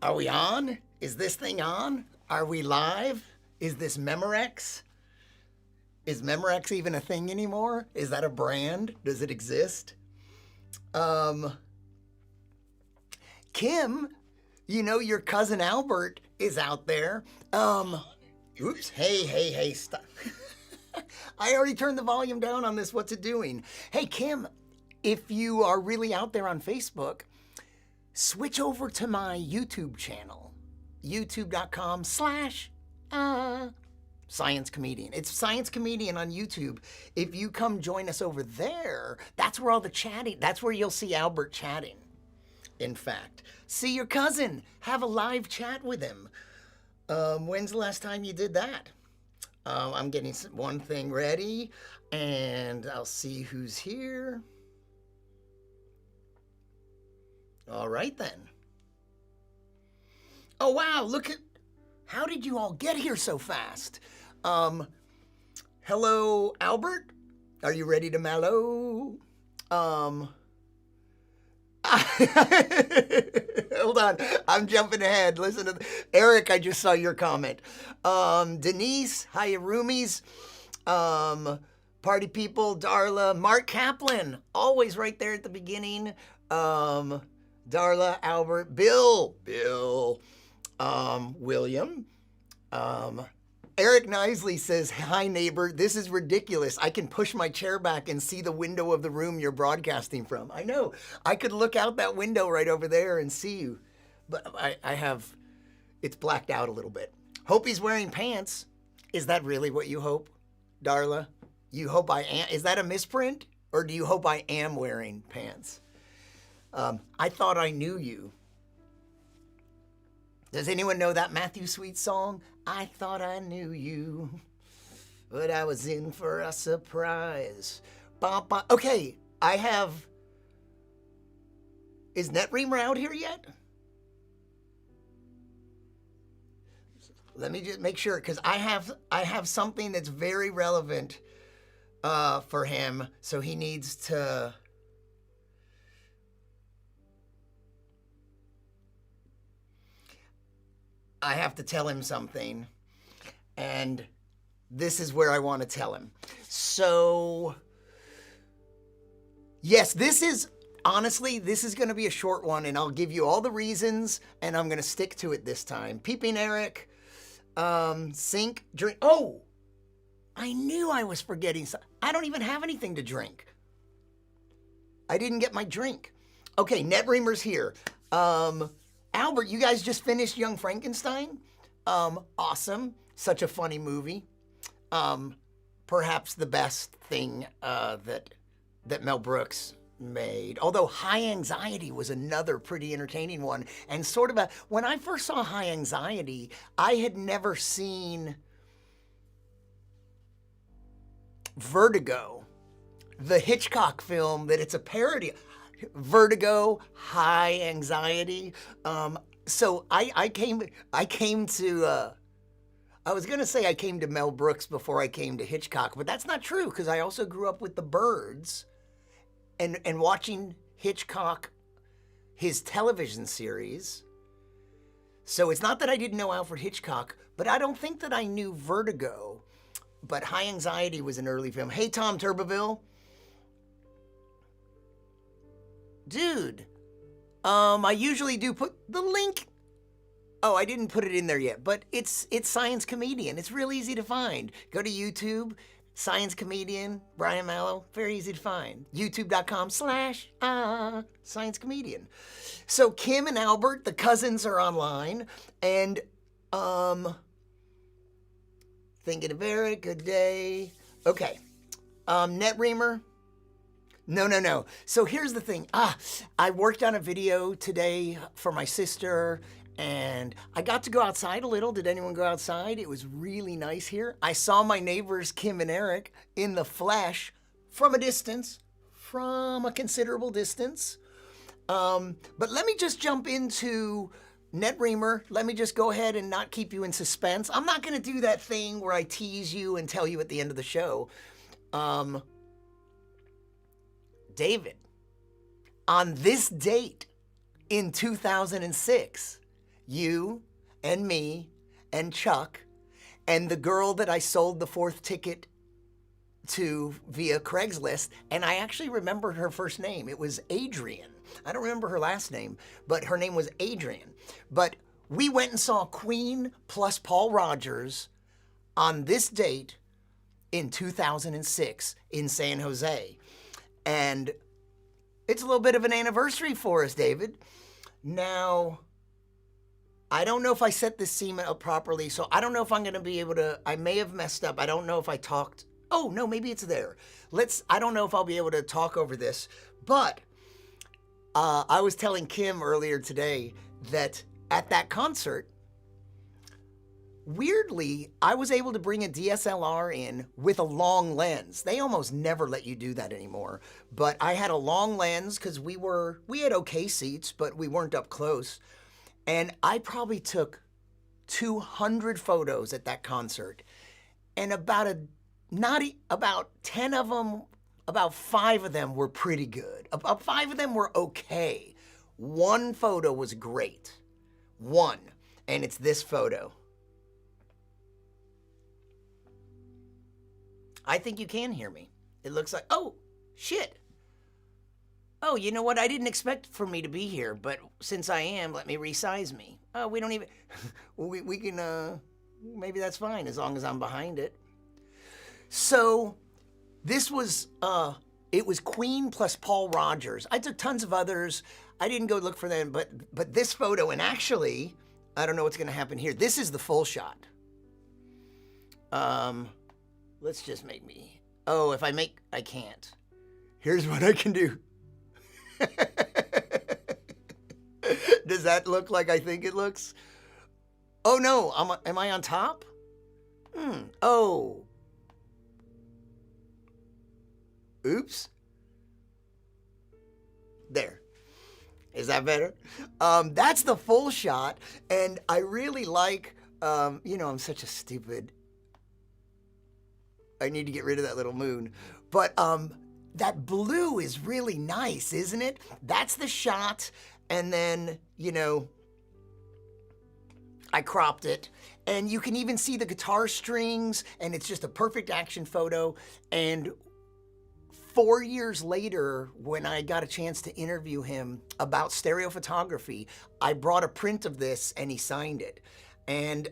Are we on? Is this thing on? Are we live? Is this Memorex? Is Memorex even a thing anymore? Is that a brand? Does it exist? Kim, you know your cousin Albert is out there. Oops. Hey, stop. I already turned the volume down on this. What's it doing? Hey, Kim, if you are really out there on Facebook, switch over to my YouTube channel, youtube.com/science comedian. It's science comedian on YouTube. If you come join us over there, that's where all the chatting, that's where you'll see Albert chatting. In fact, see your cousin, have a live chat with him. When's the last time you did that? I'm getting one thing ready, and I'll see who's here. All right, then. Oh, wow, look at, how did you all get here so fast? Hello, Albert? Are you ready to mellow? Hold on, I'm jumping ahead. Listen to Eric, I just saw your comment. Denise, hi roomies. Party people, Darla, Mark Kaplan, always right there at the beginning. Darla, Albert, Bill, William. Eric Nisley says, hi neighbor, this is ridiculous. I can push my chair back and see the window of the room you're broadcasting from. I know, I could look out that window right over there and see you. But I have, it's blacked out a little bit. Hope he's wearing pants. Is that really what you hope, Darla? You hope I am, is that a misprint? Or do you hope I am wearing pants? I thought I knew you. Does anyone know that Matthew Sweet song? I thought I knew you, but I was in for a surprise. Okay, I have, is NetReamer out here yet? Let me just make sure, because I have something that's very relevant for him, so he needs to. I have to tell him something, and this is where I want to tell him. So, yes, this is, honestly, this is going to be a short one, and I'll give you all the reasons, and I'm going to stick to it this time. Peeping Eric, sink, drink. Oh, I knew I was forgetting something. I don't even have anything to drink. I didn't get my drink. Okay, NetReamer's here. Albert, you guys just finished Young Frankenstein. Awesome. Such a funny movie. Perhaps the best thing that Mel Brooks made. Although High Anxiety was another pretty entertaining one. And sort of when I first saw High Anxiety, I had never seen Vertigo, the Hitchcock film that it's a parody. Vertigo, High Anxiety. So I came to, I was going to say I came to Mel Brooks before I came to Hitchcock, but that's not true because I also grew up with the Birds and watching Hitchcock, his television series. So it's not that I didn't know Alfred Hitchcock, but I don't think that I knew Vertigo. But High Anxiety was an early film. Hey, Tom Turbeville. Dude, I usually do put the link. Oh, I didn't put it in there yet, but it's Science Comedian. It's real easy to find. Go to YouTube, Science Comedian, Brian Mallow, very easy to find. YouTube.com/Science Comedian. So Kim and Albert, the cousins, are online, and thinking of Eric, good day. Okay, NetReamer. No. So here's the thing. I worked on a video today for my sister, and I got to go outside a little. Did anyone go outside? It was really nice here. I saw my neighbors, Kim and Eric, in the flesh from a distance, from a considerable distance. But let me just jump into NetReamer. Let me just go ahead and not keep you in suspense. I'm not going to do that thing where I tease you and tell you at the end of the show. David, on this date in 2006, you and me and Chuck and the girl that I sold the 4th ticket to via Craigslist, and I actually remember her first name. It was Adrian. I don't remember her last name, but her name was Adrian. But we went and saw Queen plus Paul Rogers on this date in 2006 in San Jose. And it's a little bit of an anniversary for us, David. Now, I don't know if I set this scene up properly, so I don't know if I'm going to be able to, I may have messed up. I don't know if I talked. Oh, no, maybe it's there. I don't know if I'll be able to talk over this, but I was telling Kim earlier today that at that concert, weirdly, I was able to bring a DSLR in with a long lens. They almost never let you do that anymore. But I had a long lens because we had okay seats, but we weren't up close. And I probably took 200 photos at that concert. And about 10 of them, about 5 of them were pretty good. About 5 of them were okay. One photo was great. One. And it's this photo. I think you can hear me. It looks like, oh, shit. Oh, you know what? I didn't expect for me to be here, but since I am, let me resize me. Oh, we don't even, we can, maybe that's fine as long as I'm behind it. So this was, it was Queen plus Paul Rogers. I took tons of others. I didn't go look for them, but this photo, and actually, I don't know what's going to happen here. This is the full shot. Let's just make me, oh, if I can't. Here's what I can do. Does that look like I think it looks? Oh no, am I on top? Oh. Oops. There. Is that better? That's the full shot, and I really like, I'm such a stupid, I need to get rid of that little moon. But that blue is really nice, isn't it? That's the shot. And then, I cropped it. And you can even see the guitar strings. And it's just a perfect action photo. And 4 years later, when I got a chance to interview him about stereo photography, I brought a print of this and he signed it. And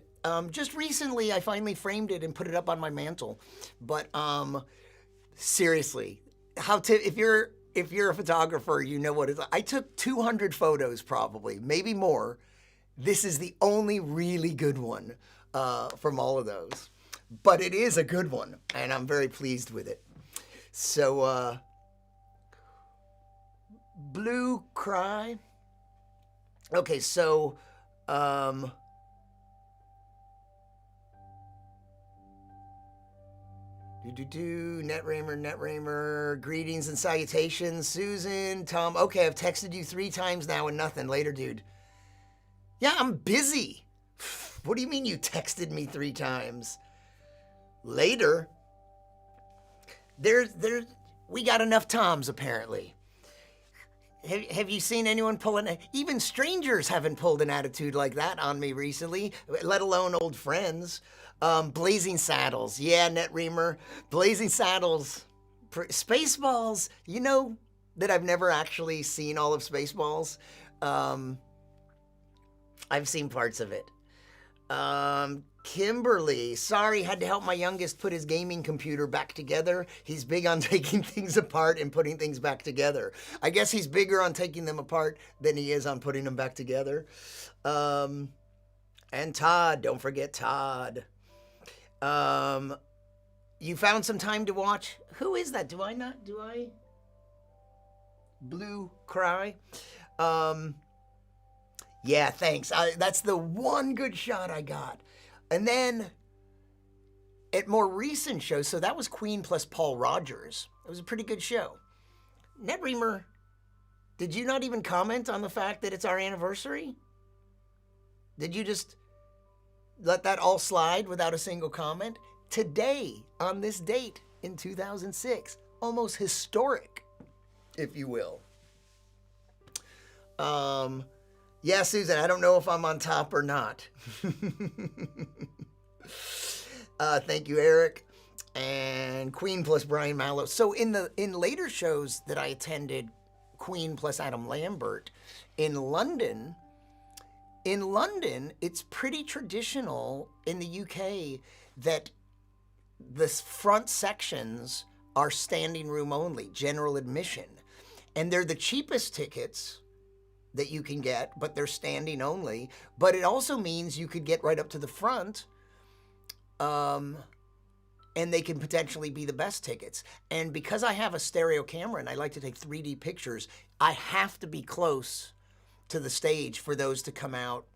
just recently, I finally framed it and put it up on my mantle. But seriously, if you're a photographer, you know what it's like. I took 200 photos, probably, maybe more. This is the only really good one from all of those. But it is a good one, and I'm very pleased with it. So, Blue Cry. Okay, so, Netraymer, greetings and salutations, Susan, Tom. Okay, I've texted you 3 times now and nothing. Later, dude. Yeah, I'm busy. What do you mean you texted me 3 times? Later? We got enough Toms, apparently. Have you seen anyone even strangers haven't pulled an attitude like that on me recently, let alone old friends. Blazing Saddles. Yeah, Netraymer. Blazing Saddles. Spaceballs. You know that I've never actually seen all of Spaceballs. I've seen parts of it. Kimberly. Sorry, had to help my youngest put his gaming computer back together. He's big on taking things apart and putting things back together. I guess he's bigger on taking them apart than he is on putting them back together. And Todd. Don't forget Todd. You found some time to watch. Who is that? Do I? Blue Cry. Yeah, thanks. That's the one good shot I got. And then at more recent shows, so that was Queen plus Paul Rogers. It was a pretty good show. Netraymer, did you not even comment on the fact that it's our anniversary? Did you just let that all slide without a single comment? Today, on this date in 2006, almost historic, if you will. Yeah, Susan, I don't know if I'm on top or not. Thank you, Eric. And Queen plus Brian Mallow. So in later shows that I attended, Queen plus Adam Lambert, in London, it's pretty traditional in the UK that the front sections are standing room only, general admission. And they're the cheapest tickets that you can get, but they're standing only. But it also means you could get right up to the front, and they can potentially be the best tickets. And because I have a stereo camera and I like to take 3D pictures, I have to be close to the stage for those to come out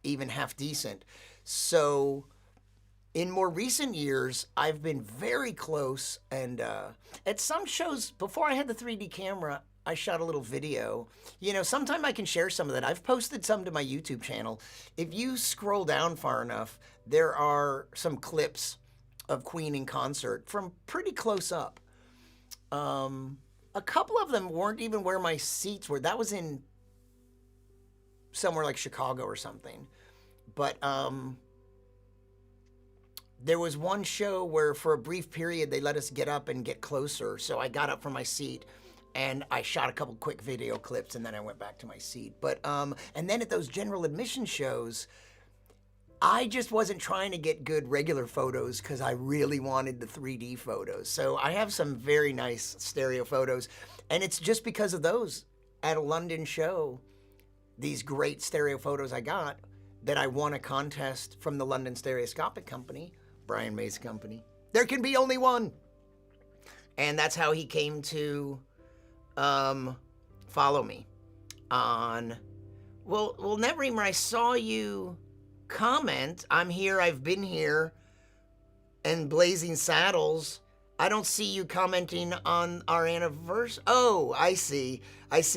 even half decent. So in more recent years, I've been very close, and at some shows, before I had the 3D camera, I shot a little video. You know, sometime I can share some of that. I've posted some to my YouTube channel. If you scroll down far enough, there are some clips of Queen in concert from pretty close up. A couple of them weren't even where my seats were. That was in somewhere like Chicago or something. But there was one show where for a brief period they let us get up and get closer. So I got up from my seat and I shot a couple quick video clips, and then I went back to my seat. But and then at those general admission shows, I just wasn't trying to get good regular photos because I really wanted the 3D photos. So I have some very nice stereo photos, and it's just because of those at a London show, these great stereo photos I got, that I won a contest from the London Stereoscopic Company, Brian May's company. There can be only one. And that's how he came to follow me on, well, NetReamer, I saw you comment, I'm here, I've been here, and Blazing Saddles. I don't see you commenting on our anniversary. Oh, I see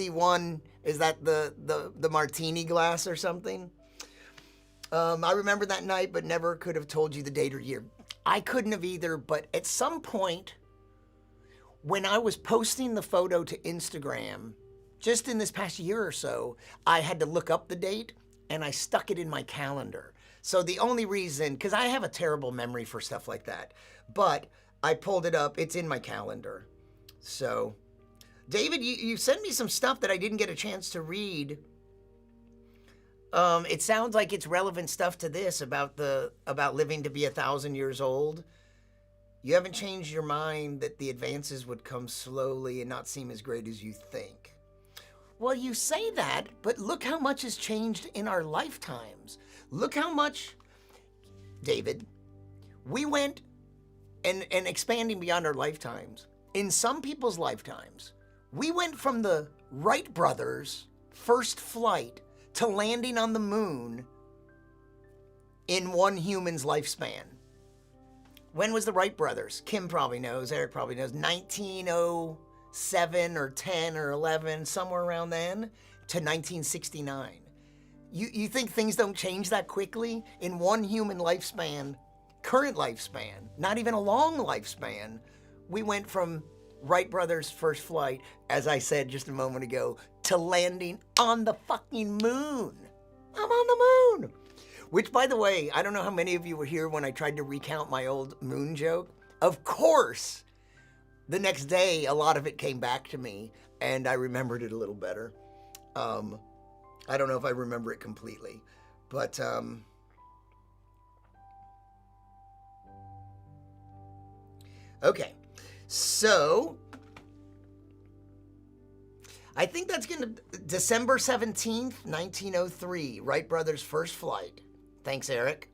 one. Is that the martini glass or something? I remember that night, but never could have told you the date or year. I couldn't have either, but at some point, when I was posting the photo to Instagram, just in this past year or so, I had to look up the date, and I stuck it in my calendar. So the only reason, because I have a terrible memory for stuff like that, but I pulled it up, it's in my calendar. So, David, you sent me some stuff that I didn't get a chance to read. It sounds like it's relevant stuff to this about living to be 1,000 years old. You haven't changed your mind that the advances would come slowly and not seem as great as you think. Well, you say that, but look how much has changed in our lifetimes. Look how much, David, we went and expanding beyond our lifetimes. In some people's lifetimes, we went from the Wright brothers' first flight to landing on the moon in one human's lifespan. When was the Wright brothers? Kim probably knows, Eric probably knows, 1907 or 10 or 11, somewhere around then, to 1969. You think things don't change that quickly? In one human lifespan, current lifespan, not even a long lifespan, we went from Wright brothers' first flight, as I said just a moment ago, to landing on the fucking moon. I'm on the moon. Which, by the way, I don't know how many of you were here when I tried to recount my old moon joke. Of course, the next day, a lot of it came back to me, and I remembered it a little better. I don't know if I remember it completely, but okay. So I think that's December 17th, 1903, Wright brothers' first flight. Thanks, Eric.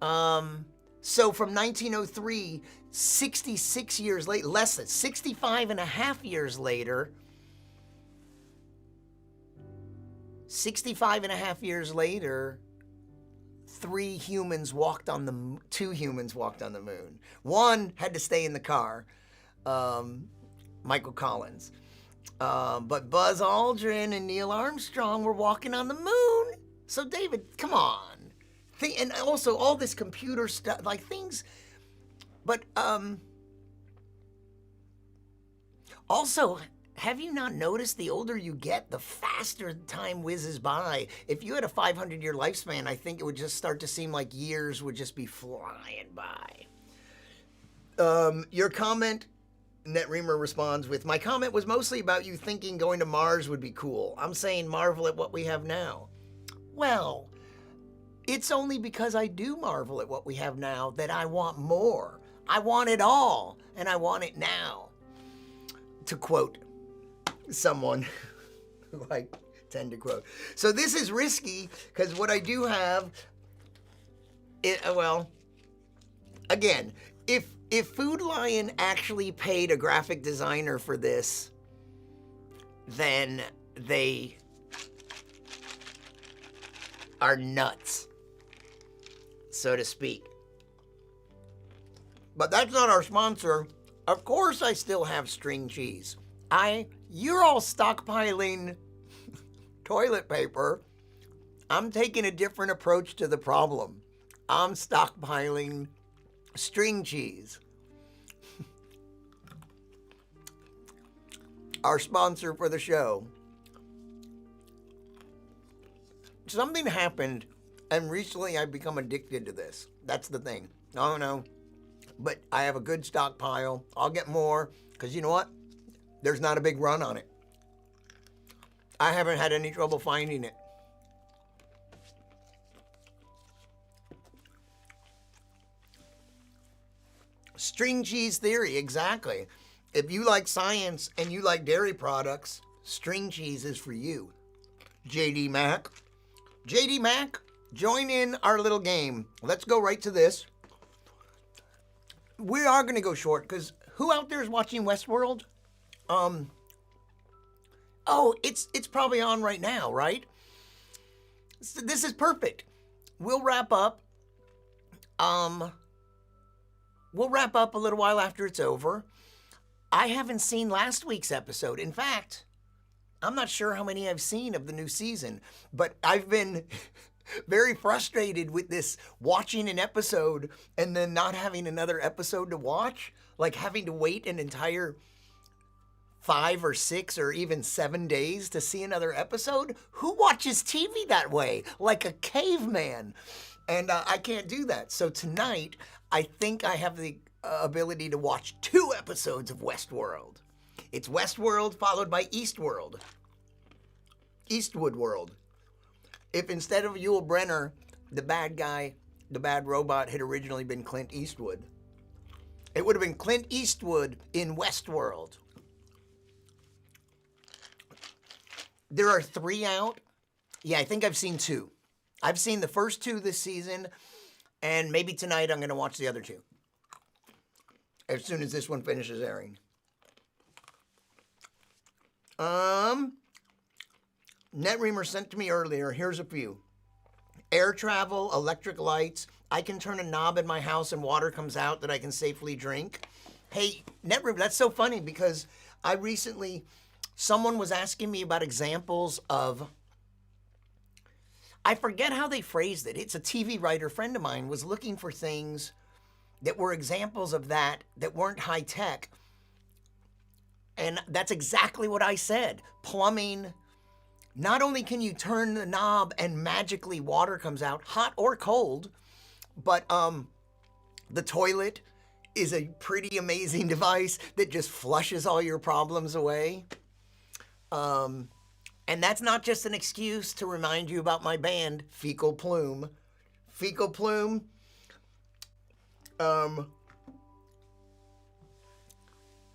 So from 1903, 66 years later, less than 65 and a half years later, 65 and a half years later, two humans walked on the moon. One had to stay in the car, Michael Collins. But Buzz Aldrin and Neil Armstrong were walking on the moon. So David, come on. And also all this computer stuff, like things, but also, have you not noticed the older you get, the faster time whizzes by? If you had a 500-year lifespan, I think it would just start to seem like years would just be flying by. Your comment, Netreamer responds with, my comment was mostly about you thinking going to Mars would be cool. I'm saying marvel at what we have now. Well, it's only because I do marvel at what we have now that I want more. I want it all, and I want it now. To quote someone who I tend to quote. So this is risky, because what I do have, well, again, if Food Lion actually paid a graphic designer for this, then they are nuts, so to speak. But that's not our sponsor. Of course I still have string cheese. You're all stockpiling toilet paper. I'm taking a different approach to the problem. I'm stockpiling string cheese. Our sponsor for the show. Something happened, and recently I've become addicted to this. That's the thing. I don't know, but I have a good stockpile. I'll get more, because you know what? There's not a big run on it. I haven't had any trouble finding it. String cheese theory, exactly. If you like science and you like dairy products, string cheese is for you. JD Mac. JD Mac, join in our little game. Let's go right to this. We are going to go short, because who out there is watching Westworld? Oh, it's probably on right now, right? So this is perfect. We'll wrap up. We'll wrap up a little while after it's over. I haven't seen last week's episode. In fact, I'm not sure how many I've seen of the new season, but I've been very frustrated with this watching an episode and then not having another episode to watch, like having to wait an entire 5 or 6 or even 7 days to see another episode. Who watches TV that way? Like a caveman. And I can't do that. So tonight, I think I have the ability to watch 2 episodes of Westworld. It's Westworld followed by Eastwood World. If instead of Yul Brynner, the bad guy, the bad robot had originally been Clint Eastwood, it would have been Clint Eastwood in Westworld. There are 3 out. Yeah, I think I've seen 2. I've seen the first 2 this season, and maybe tonight I'm going to watch the other 2. As soon as this one finishes airing. Netreamer sent to me earlier. Here's a few. Air travel, electric lights. I can turn a knob in my house and water comes out that I can safely drink. Hey, Netreamer, that's so funny because I recently, someone was asking me about examples of, I forget how they phrased it. It's a TV writer friend of mine was looking for things that were examples of that weren't high tech. And that's exactly what I said. Plumbing. Not only can you turn the knob and magically water comes out, hot or cold, but the toilet is a pretty amazing device that just flushes all your problems away. And that's not just an excuse to remind you about my band, Fecal Plume. Fecal Plume,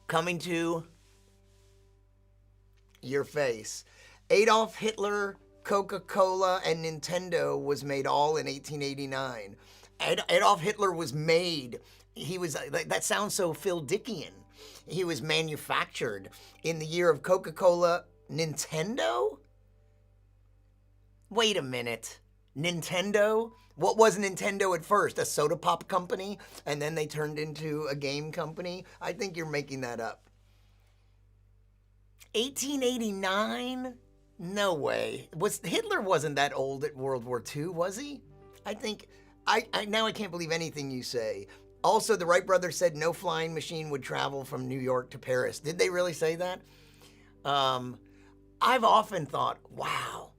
coming to your face. Adolf Hitler, Coca-Cola, and Nintendo was made all in 1889. Adolf Hitler was made. He was, that sounds so Phil Dickian. He was manufactured in the year of Coca-Cola. Nintendo? Wait a minute. Nintendo? What was Nintendo at first? A soda pop company? And then they turned into a game company? I think you're making that up. 1889? No way. Hitler wasn't that old at World War II, was he? I think, now I can't believe anything you say. Also, the Wright brothers said no flying machine would travel from New York to Paris. Did they really say that? I've often thought, wow,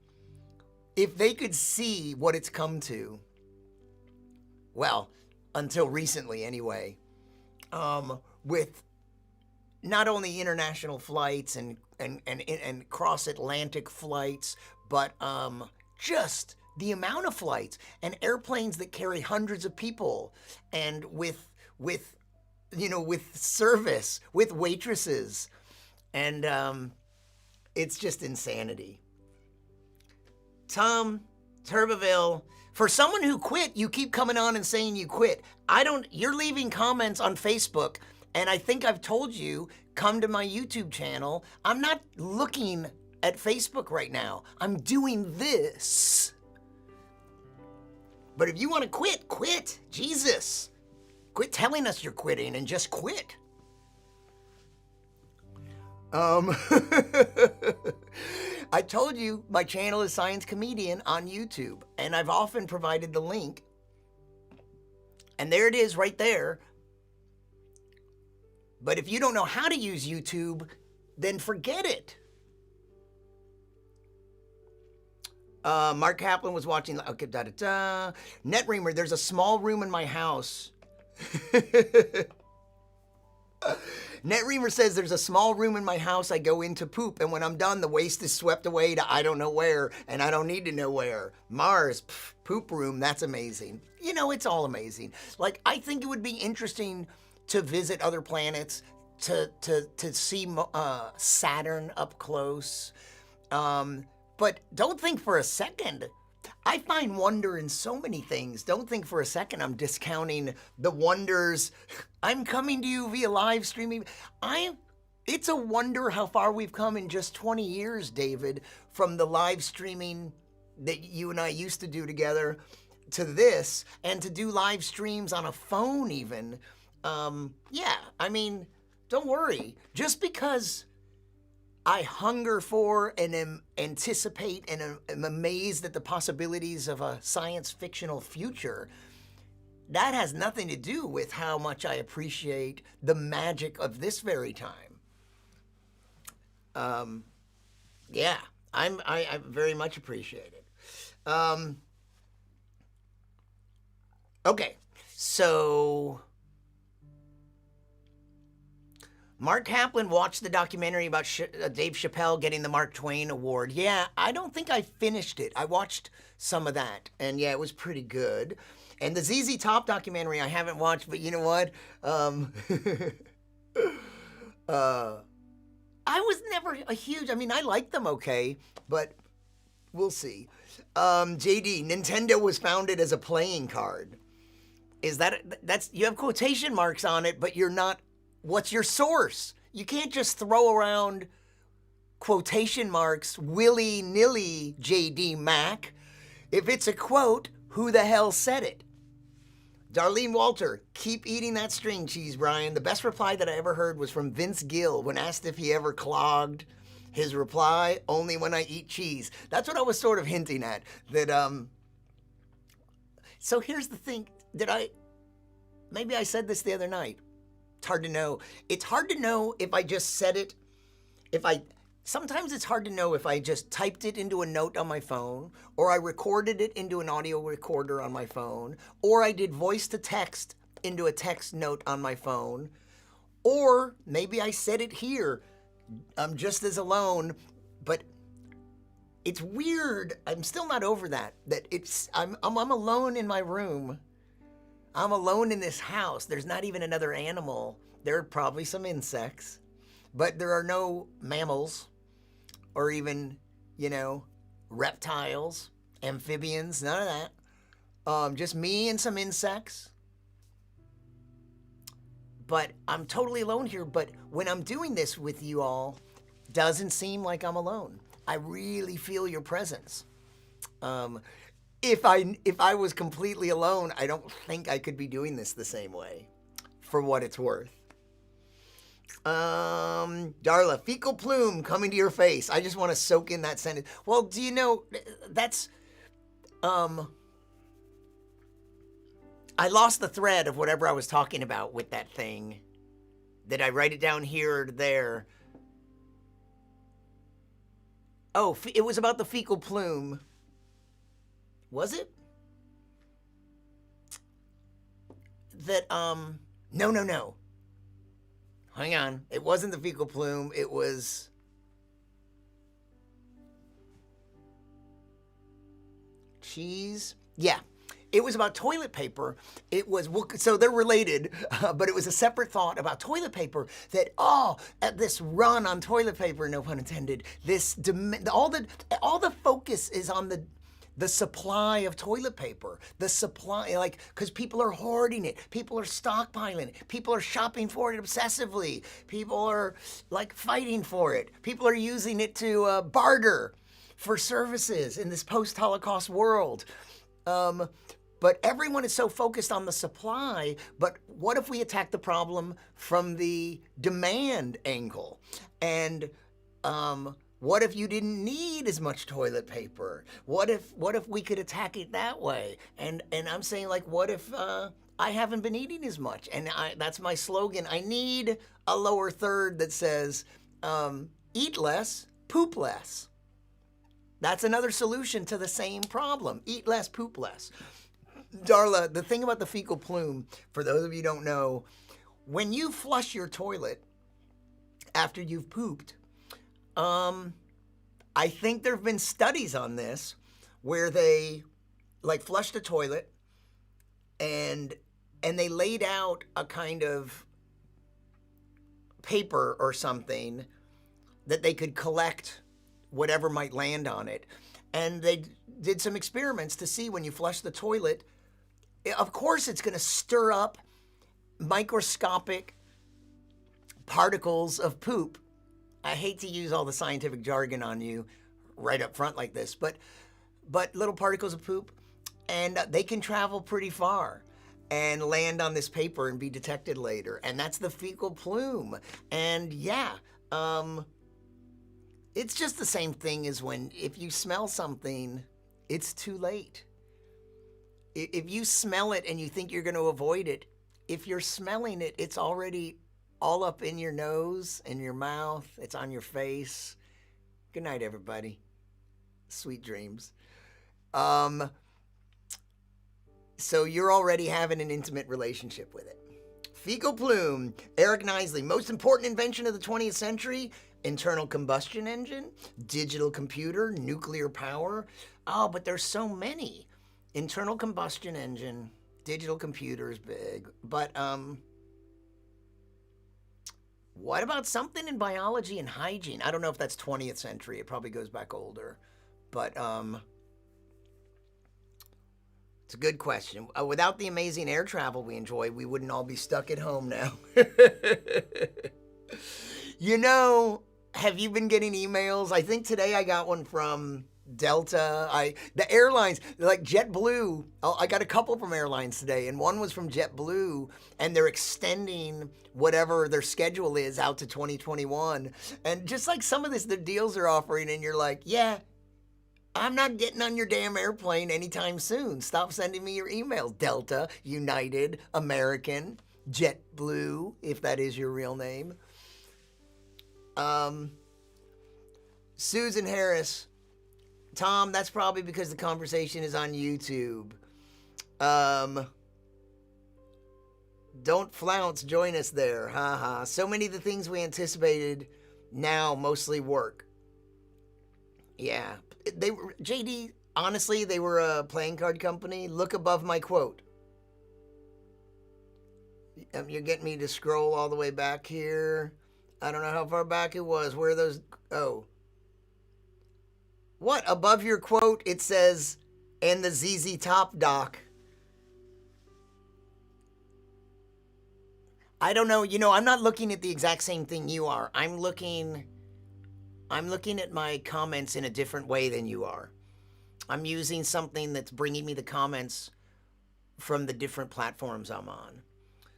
if they could see what it's come to, well, until recently anyway, with not only international flights and cross-Atlantic flights, but just the amount of flights and airplanes that carry hundreds of people, and with service, with waitresses, and it's just insanity. Tom Turbeville, for someone who quit, you keep coming on and saying you quit. You're leaving comments on Facebook, and I think I've told you, come to my YouTube channel. I'm not looking at Facebook right now. I'm doing this. But if you want to quit, quit. Jesus. Quit telling us you're quitting and just quit. I told you my channel is Science Comedian on YouTube, and I've often provided the link. And there it is right there. But if you don't know how to use YouTube, then forget it. Mark Kaplan was watching. Okay, NetReamer, there's a small room in my house. NetReamer says there's a small room in my house I go in to poop, and when I'm done, the waste is swept away to I don't know where, and I don't need to know where. Mars, poop room, that's amazing. It's all amazing. Like, I think it would be interesting to visit other planets, to see Saturn up close. But don't think for a second. I find wonder in so many things. Don't think for a second I'm discounting the wonders. I'm coming to you via live streaming. It's a wonder how far we've come in just 20 years, David, from the live streaming that you and I used to do together to this, and to do live streams on a phone even. Don't worry. Just because I hunger for and anticipate and am amazed at the possibilities of a science fictional future, that has nothing to do with how much I appreciate the magic of this very time. I very much appreciate it. Okay, so Mark Kaplan watched the documentary about Dave Chappelle getting the Mark Twain Award. Yeah, I don't think I finished it. I watched some of that, and yeah, it was pretty good. And the ZZ Top documentary I haven't watched, but you know what? I was never a huge, I like them okay, but we'll see. JD, Nintendo was founded as a playing card. That's you have quotation marks on it, but you're not. What's your source? You can't just throw around quotation marks willy-nilly, JD Mac. If it's a quote, who the hell said it? Darlene Walter, keep eating that string cheese, Brian. The best reply that I ever heard was from Vince Gill when asked if he ever clogged. His reply, only when I eat cheese. That's what I was sort of hinting at. So here's the thing. Maybe I said this the other night. It's hard to know. It's hard to know if I just said it. Sometimes it's hard to know if I just typed it into a note on my phone, or I recorded it into an audio recorder on my phone, or I did voice to text into a text note on my phone, or maybe I said it here. I'm just as alone, but it's weird. I'm still not over that. I'm alone in my room. I'm alone in this house. There's not even another animal. There are probably some insects, but there are no mammals or even, reptiles, amphibians, none of that. Just me and some insects. But I'm totally alone here. But when I'm doing this with you all, doesn't seem like I'm alone. I really feel your presence. If I was completely alone, I don't think I could be doing this the same way, for what it's worth. Darla, fecal plume coming to your face. I just want to soak in that sentence. Well, do you know, that's, I lost the thread of whatever I was talking about with that thing. Did I write it down here or there? Oh, it was about the fecal plume. Was it? That, no. Hang on. It wasn't the fecal plume. It was... cheese? Yeah. It was about toilet paper. It was, so they're related, but it was a separate thought about toilet paper that, at this run on toilet paper, no pun intended, all the focus is on the supply of toilet paper, the supply, like, because people are hoarding it, people are stockpiling it, people are shopping for it obsessively, people are, like, fighting for it, people are using it to barter for services in this post-Holocaust world. But everyone is so focused on the supply, but what if we attack the problem from the demand angle? And what if you didn't need as much toilet paper? What if we could attack it that way? And I'm saying, like, what if I haven't been eating as much? And that's my slogan. I need a lower third that says, eat less, poop less. That's another solution to the same problem. Eat less, poop less. Darla, the thing about the fecal plume, for those of you who don't know, when you flush your toilet after you've pooped, I think there have been studies on this where they, like, flushed a toilet and they laid out a kind of paper or something that they could collect whatever might land on it. And they did some experiments to see when you flush the toilet, of course it's going to stir up microscopic particles of poop. I hate to use all the scientific jargon on you right up front like this, but little particles of poop, and they can travel pretty far and land on this paper and be detected later. And that's the fecal plume. And yeah, it's just the same thing as if you smell something, it's too late. If you smell it and you think you're going to avoid it, if you're smelling it, it's already all up in your nose, in your mouth, it's on your face. Good night, everybody. Sweet dreams. So you're already having an intimate relationship with it. Fecal plume, Eric Knisley, most important invention of the 20th century, internal combustion engine, digital computer, nuclear power. Oh, but there's so many. Internal combustion engine, digital computer is big, but what about something in biology and hygiene? I don't know if that's 20th century. It probably goes back older, but it's a good question. Without the amazing air travel we enjoy, we wouldn't all be stuck at home now. You know, have you been getting emails? I think today I got one from Delta. The airlines, like JetBlue, I got a couple from airlines today, and one was from JetBlue, and they're extending whatever their schedule is out to 2021. And just like some of the deals they're offering, and you're like, yeah, I'm not getting on your damn airplane anytime soon. Stop sending me your emails. Delta, United, American, JetBlue, if that is your real name. Susan Harris, Tom, that's probably because the conversation is on YouTube. Don't flounce, join us there. Haha. So many of the things we anticipated now mostly work. Yeah. They were, JD, honestly, they were a playing card company. Look above my quote. You're getting me to scroll all the way back here. I don't know how far back it was. Where are those? Oh. What? Above your quote, it says, and the ZZ Top doc. I don't know. You know, I'm not looking at the exact same thing you are. I'm looking at my comments in a different way than you are. I'm using something that's bringing me the comments from the different platforms I'm on.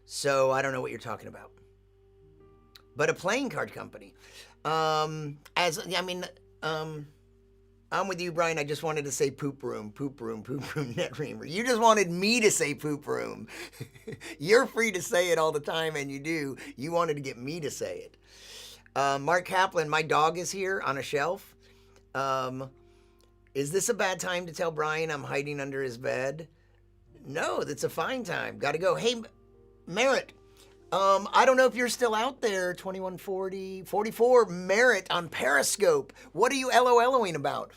So I don't know what you're talking about. But a playing card company. I'm with you, Brian. I just wanted to say poop room, net reamer. You just wanted me to say poop room. You're free to say it all the time, and you do. You wanted to get me to say it. Mark Kaplan, my dog is here on a shelf. Is this a bad time to tell Brian I'm hiding under his bed? No, that's a fine time. Got to go. Hey, Merritt. I don't know if you're still out there, 2140, 44, Merritt on Periscope. What are you LOLing about?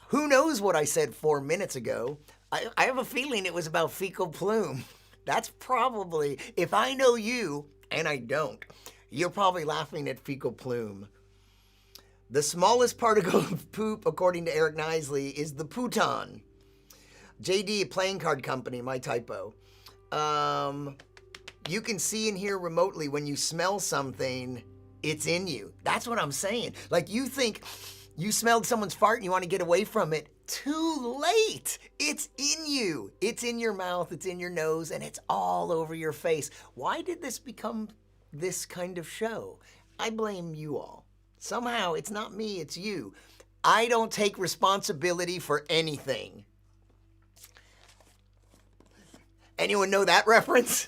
Who knows what I said 4 minutes ago? I have a feeling it was about fecal plume. That's probably, if I know you, and I don't, you're probably laughing at fecal plume. The smallest particle of poop, according to Eric Knisley, is the Puton. JD, playing card company, my typo. You can see and hear remotely when you smell something, it's in you. That's what I'm saying. Like, you think you smelled someone's fart and you want to get away from it. Too late. It's in you. It's in your mouth, it's in your nose, and it's all over your face. Why did this become this kind of show? I blame you all. Somehow, it's not me, it's you. I don't take responsibility for anything. Anyone know that reference?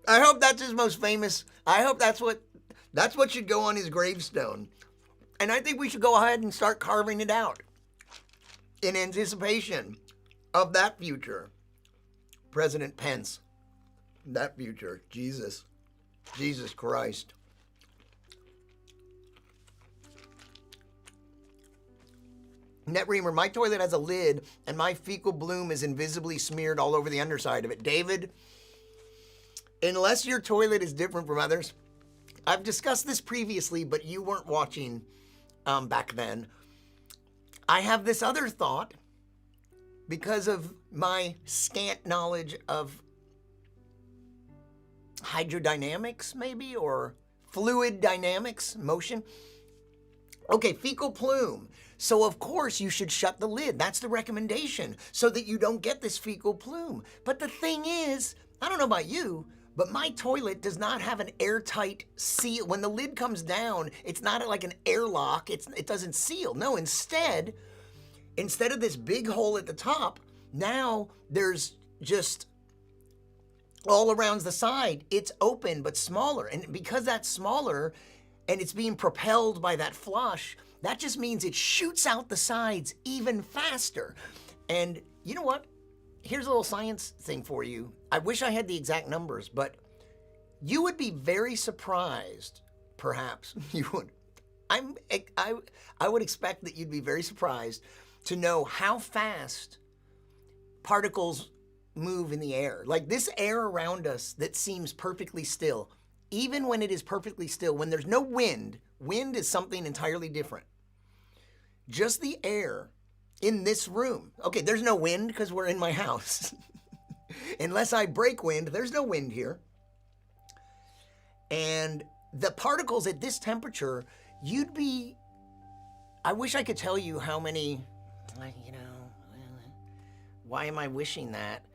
I hope that's his most famous. I hope that's what should go on his gravestone. And I think we should go ahead and start carving it out in anticipation of that future. President Pence. That future. Jesus Christ. NetReamer, my toilet has a lid and my fecal bloom is invisibly smeared all over the underside of it. David, unless your toilet is different from others, I've discussed this previously, but you weren't watching back then. I have this other thought because of my scant knowledge of hydrodynamics, maybe, or fluid dynamics, motion. Okay, fecal plume. So of course you should shut the lid. That's the recommendation, so that you don't get this fecal plume. But the thing is, I don't know about you, but my toilet does not have an airtight seal. When the lid comes down, it's not like an airlock. It doesn't seal. No, instead of this big hole at the top, now there's just all around the side, it's open but smaller. And because that's smaller and it's being propelled by that flush, that just means it shoots out the sides even faster. And you know what? Here's a little science thing for you. I wish I had the exact numbers, but you would be very surprised, perhaps. You would. I would expect that you'd be very surprised to know how fast particles move in the air. Like this air around us that seems perfectly still, even when it is perfectly still, when there's no wind, wind is something entirely different. Just the air in this room. Okay, there's no wind because we're in my house. Unless I break wind, there's no wind here. And the particles at this temperature, I wish I could tell you how many, why am I wishing that?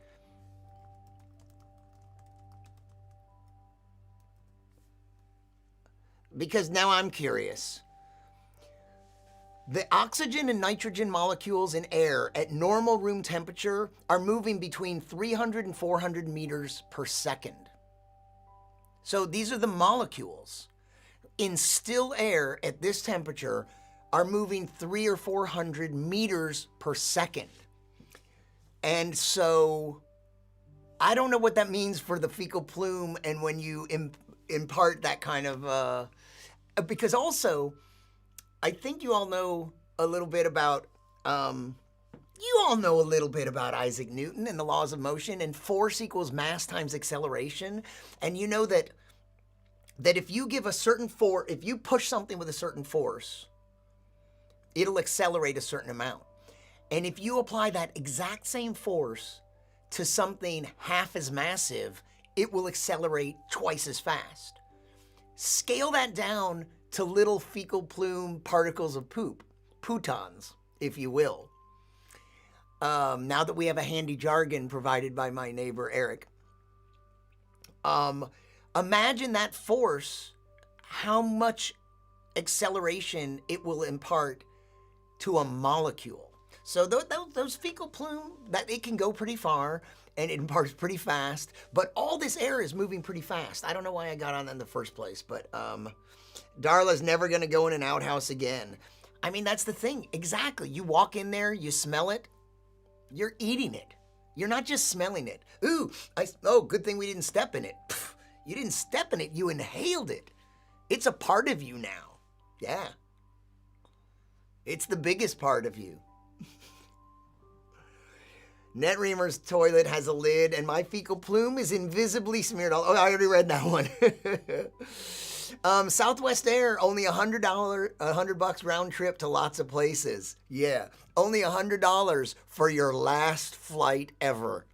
Because now I'm curious. The oxygen and nitrogen molecules in air at normal room temperature are moving between 300 and 400 meters per second. So these are the molecules in still air at this temperature are moving 300 or 400 meters per second. And so I don't know what that means for the fecal plume and when you impart that kind of, because also, I think you all know a little bit about, Isaac Newton and the laws of motion, and force equals mass times acceleration. And you know that if you give a certain force, if you push something with a certain force, it'll accelerate a certain amount. And if you apply that exact same force to something half as massive, it will accelerate twice as fast. Scale that down to little fecal plume particles of poop, putons, if you will. Now that we have a handy jargon provided by my neighbor, Eric. Imagine that force, how much acceleration it will impart to a molecule. So those fecal plume, that it can go pretty far. and it imparts pretty fast. But all this air is moving pretty fast. I don't know why I got on that in the first place, but Darla's never going to go in an outhouse again. I mean, that's the thing. Exactly. You walk in there, you smell it, you're eating it. You're not just smelling it. Ooh, good thing we didn't step in it. Pff, you didn't step in it, you inhaled it. It's a part of you now. Yeah. It's the biggest part of you. NetReamer's toilet has a lid, and my fecal plume is invisibly smeared all. Oh, I already read that one. Southwest Air, only $100 round trip to lots of places. Yeah, only $100 for your last flight ever.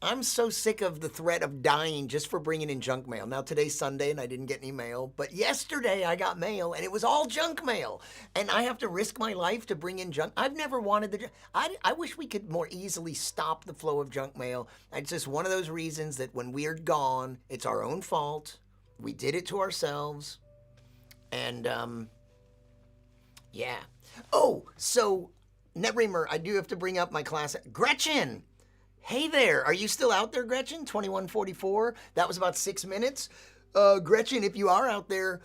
I'm so sick of the threat of dying just for bringing in junk mail. Now, today's Sunday and I didn't get any mail, but yesterday I got mail and it was all junk mail. And I have to risk my life to bring in junk. I've never wanted the junk. I wish we could more easily stop the flow of junk mail. It's just one of those reasons that when we're gone, it's our own fault. We did it to ourselves. And, yeah. Oh, so, NetReamer, I do have to bring up my classic. Gretchen! Hey there, are you still out there, Gretchen? 2144. That was about 6 minutes. Gretchen, if you are out there,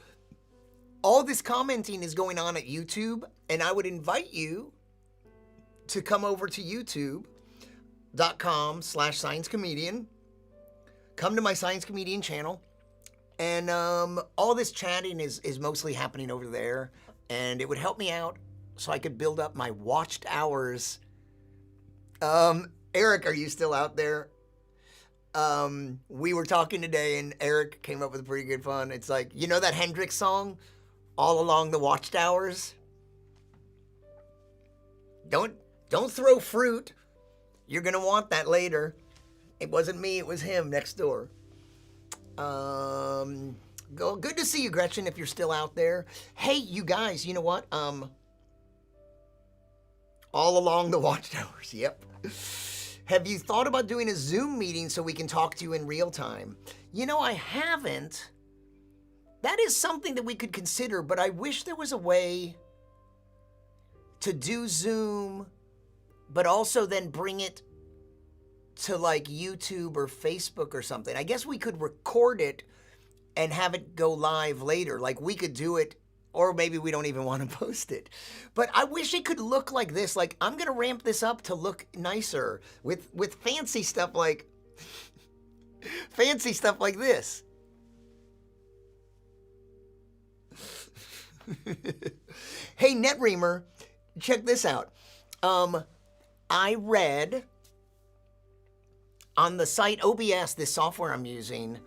all this commenting is going on at YouTube, and I would invite you to come over to youtube.com/sciencecomedian. Come to my Science Comedian channel, and all this chatting is mostly happening over there, and it would help me out so I could build up my watched hours. Eric, are you still out there? We were talking today, and Eric came up with a pretty good fun. It's like, you know that Hendrix song, All Along the Watchtowers? Don't throw fruit. You're gonna want that later. It wasn't me, it was him next door. Good to see you, Gretchen, if you're still out there. Hey, you guys, you know what? All Along the Watchtowers, yep. Have you thought about doing a Zoom meeting so we can talk to you in real time? You know, I haven't. That is something that we could consider, but I wish there was a way to do Zoom, but also then bring it to like YouTube or Facebook or something. I guess we could record it and have it go live later. Like we could do it, or maybe we don't even want to post it. But I wish it could look like this. Like, I'm going to ramp this up to look nicer with fancy stuff like, fancy stuff like this. Hey, NetReamer, check this out. I read on the site OBS, this software I'm using,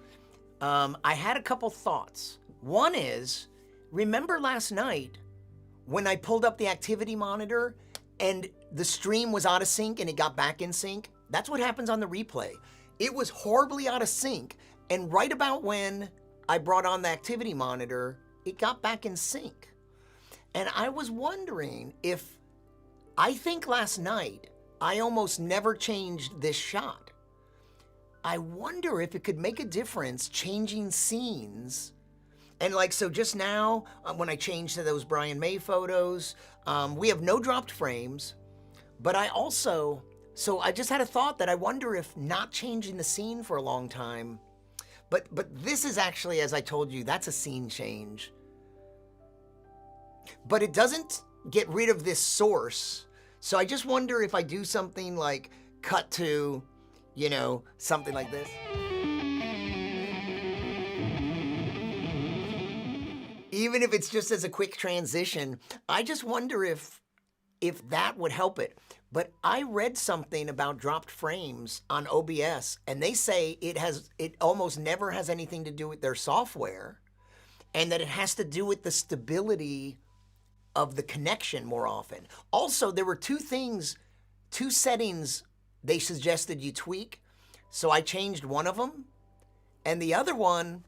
I had a couple thoughts. One is, remember last night when I pulled up the activity monitor and the stream was out of sync and it got back in sync? That's what happens on the replay. It was horribly out of sync, and right about when I brought on the activity monitor, it got back in sync. And I was wondering if, I think last night, I almost never changed this shot. I wonder if it could make a difference changing scenes. And like, so just now, when I changed to those Brian May photos, we have no dropped frames, but I also, so I just had a thought that I wonder if not changing the scene for a long time, but this is actually, as I told you, that's a scene change. But it doesn't get rid of this source. So I just wonder if I do something like cut to, you know, something like this. Even if it's just as a quick transition, I just wonder if that would help it. But I read something about dropped frames on OBS, and they say it almost never has anything to do with their software, and that it has to do with the stability of the connection more often. Also, there were two settings they suggested you tweak. So I changed one of them, and the other one,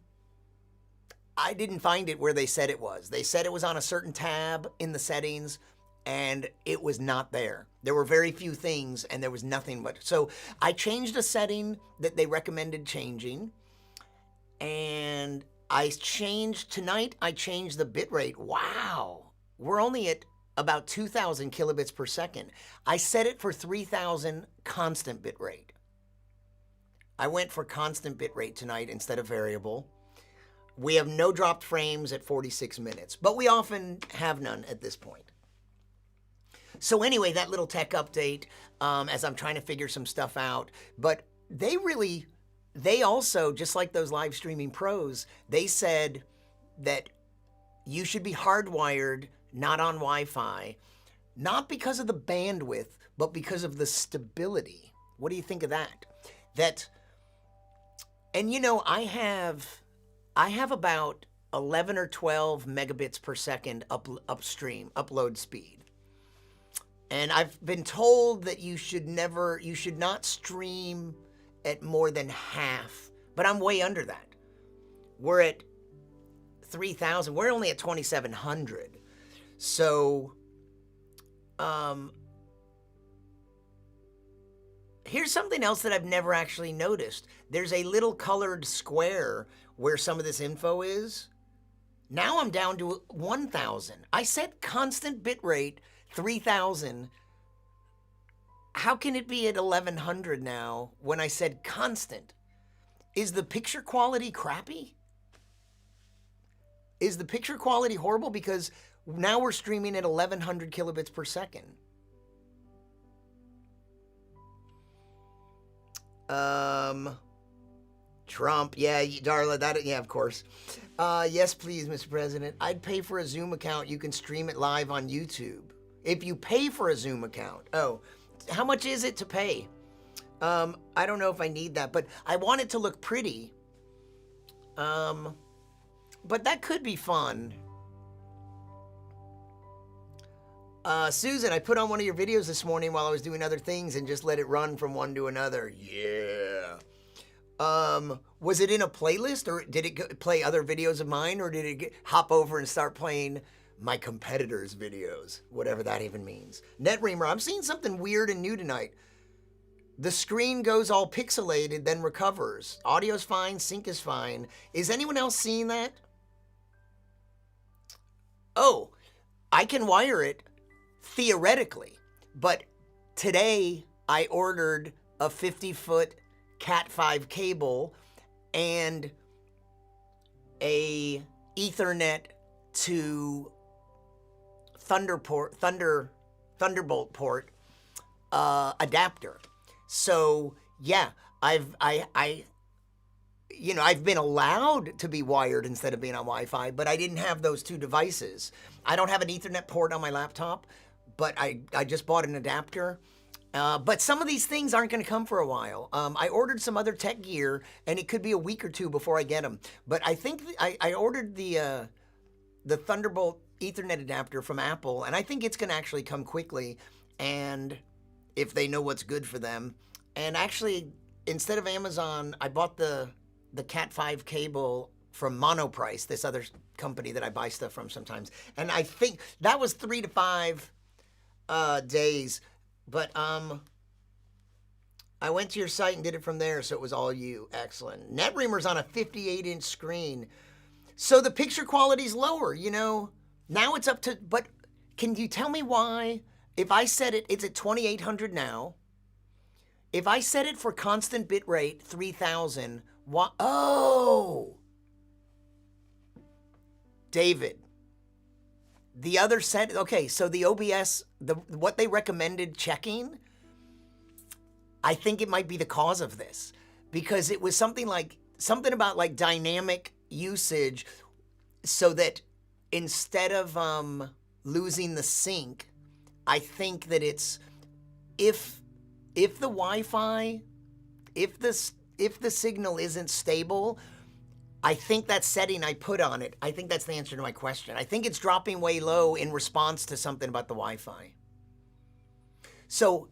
I didn't find it where they said it was. They said it was on a certain tab in the settings, and it was not there. There were very few things, and there was nothing but. So I changed a setting that they recommended changing, and tonight I changed the bitrate. Wow, we're only at about 2,000 kilobits per second. I set it for 3,000 constant bitrate. I went for constant bitrate tonight instead of variable. We have no dropped frames at 46 minutes, but we often have none at this point. So anyway, that little tech update as I'm trying to figure some stuff out. But they also, just like those live streaming pros, they said that you should be hardwired, not on Wi-Fi, not because of the bandwidth, but because of the stability. What do you think of that? And you know, I have about 11 or 12 megabits per second upstream upload speed. And I've been told that you should not stream at more than half, but I'm way under that. We're at 3,000. We're only at 2,700. So, here's something else that I've never actually noticed. There's a little colored square where some of this info is. Now I'm down to 1,000. I set constant bitrate 3,000. How can it be at 1,100 now when I said constant? Is the picture quality crappy? Is the picture quality horrible? Because now we're streaming at 1,100 kilobits per second. Trump, yeah, Darla, yeah, of course. Yes, please, Mr. President. I'd pay for a Zoom account. You can stream it live on YouTube. If you pay for a Zoom account. Oh, how much is it to pay? I don't know if I need that, but I want it to look pretty. But that could be fun. Susan, I put on one of your videos this morning while I was doing other things and just let it run from one to another. Yeah. Was it in a playlist, or did it play other videos of mine, or did it hop over and start playing my competitors' videos? Whatever that even means. NetReamer, I'm seeing something weird and new tonight. The screen goes all pixelated, then recovers. Audio's fine, sync is fine. Is anyone else seeing that? Oh, I can wire it theoretically, but today I ordered a 50-foot Cat5 cable and a Ethernet to Thunderbolt port adapter. So yeah, I've been allowed to be wired instead of being on Wi-Fi, but I didn't have those two devices. I don't have an Ethernet port on my laptop, but I just bought an adapter. But some of these things aren't going to come for a while. I ordered some other tech gear, and it could be a week or two before I get them. But I think I ordered the Thunderbolt Ethernet adapter from Apple, and I think it's going to actually come quickly, and if they know what's good for them. And actually, instead of Amazon, I bought the Cat5 cable from Monoprice, this other company that I buy stuff from sometimes. And I think that was 3 to 5 days. But I went to your site and did it from there, so it was all you. Excellent. NetReamer's on a 58-inch screen. So the picture quality's lower, you know. Now it's up to, but can you tell me why? If I set it, it's at 2,800 now. If I set it for constant bit rate, 3,000, why? Oh! David. The other set, okay, so the OBS, what they recommended checking, I think it might be the cause of this, because it was something about like dynamic usage, so that instead of losing the sync, I think that it's if the Wi-Fi, if the signal isn't stable, I think that setting I put on it, I think that's the answer to my question. I think it's dropping way low in response to something about the Wi-Fi. So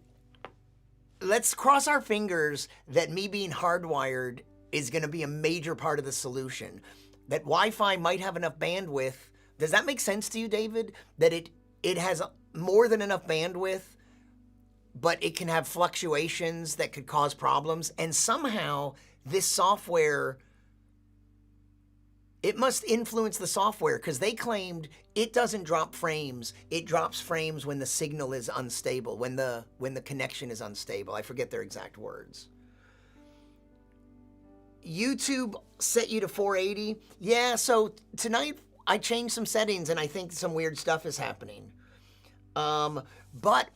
let's cross our fingers that me being hardwired is going to be a major part of the solution. That Wi-Fi might have enough bandwidth. Does that make sense to you, David? That it has more than enough bandwidth, but it can have fluctuations that could cause problems. And somehow this software, it must influence the software, because they claimed it doesn't drop frames. It drops frames when the signal is unstable, when the connection is unstable. I forget their exact words. YouTube set you to 480. Yeah, so tonight I changed some settings and I think some weird stuff is happening. But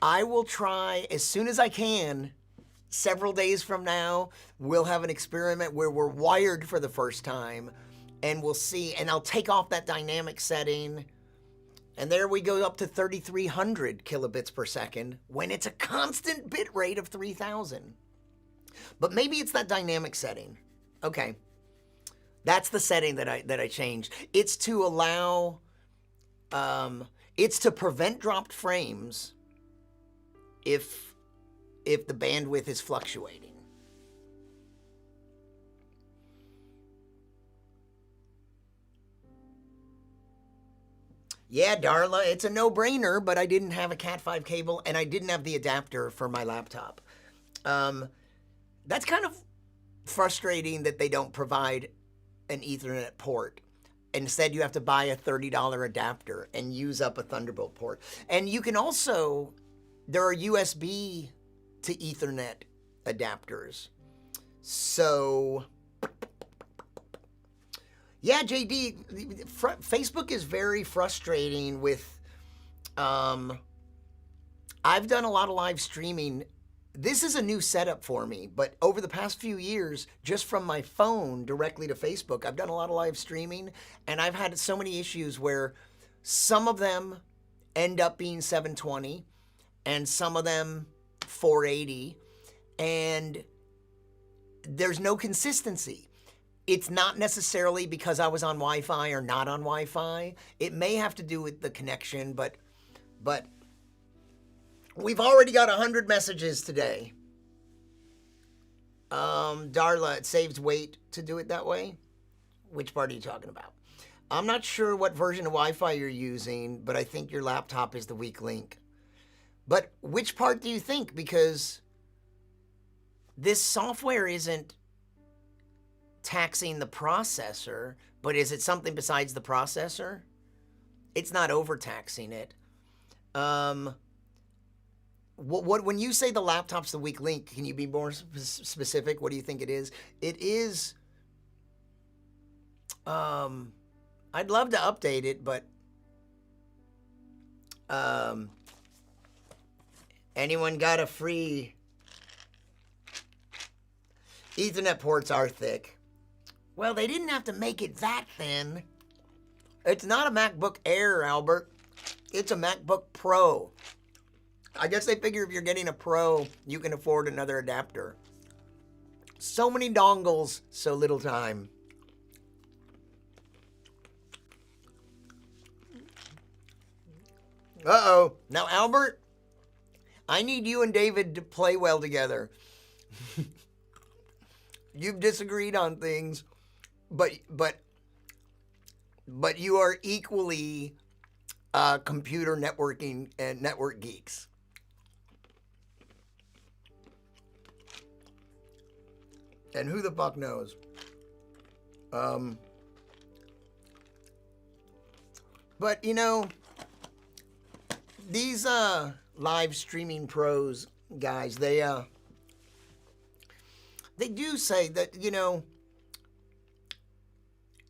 I will try as soon as I can. Several days from now, we'll have an experiment where we're wired for the first time and we'll see. And I'll take off that dynamic setting. And there we go up to 3,300 kilobits per second when it's a constant bit rate of 3,000. But maybe it's that dynamic setting. Okay. That's the setting that I changed. It's to allow, it's to prevent dropped frames if the bandwidth is fluctuating. Yeah, Darla, it's a no-brainer, but I didn't have a Cat 5 cable and I didn't have the adapter for my laptop. That's kind of frustrating that they don't provide an Ethernet port. Instead, you have to buy a $30 adapter and use up a Thunderbolt port. And you can also, there are USB to Ethernet adapters. So, yeah, JD, Facebook is very frustrating with, I've done a lot of live streaming. This is a new setup for me, but over the past few years, just from my phone directly to Facebook, I've done a lot of live streaming, and I've had so many issues where some of them end up being 720, and some of them 480, and there's no consistency. It's not necessarily because I was on Wi-Fi or not on Wi-Fi. It may have to do with the connection, but we've already got 100 messages today. Darla, it saves weight to do it that way. Which part are you talking about? I'm not sure what version of Wi-Fi you're using, but I think your laptop is the weak link. But which part do you think? Because this software isn't taxing the processor, but is it something besides the processor? It's not overtaxing it. What when you say the laptop's the weak link, can you be more specific? What do you think it is? It is, I'd love to update it, but anyone got a free Ethernet ports are thick. Well, they didn't have to make it that thin. It's not a MacBook Air, Albert. It's a MacBook Pro. I guess they figure if you're getting a Pro, you can afford another adapter. So many dongles, so little time. Uh-oh. Now, Albert, I need you and David to play well together. You've disagreed on things, but you are equally computer networking and network geeks. And who the fuck knows? But you know, these live streaming pros guys, they do say that, you know,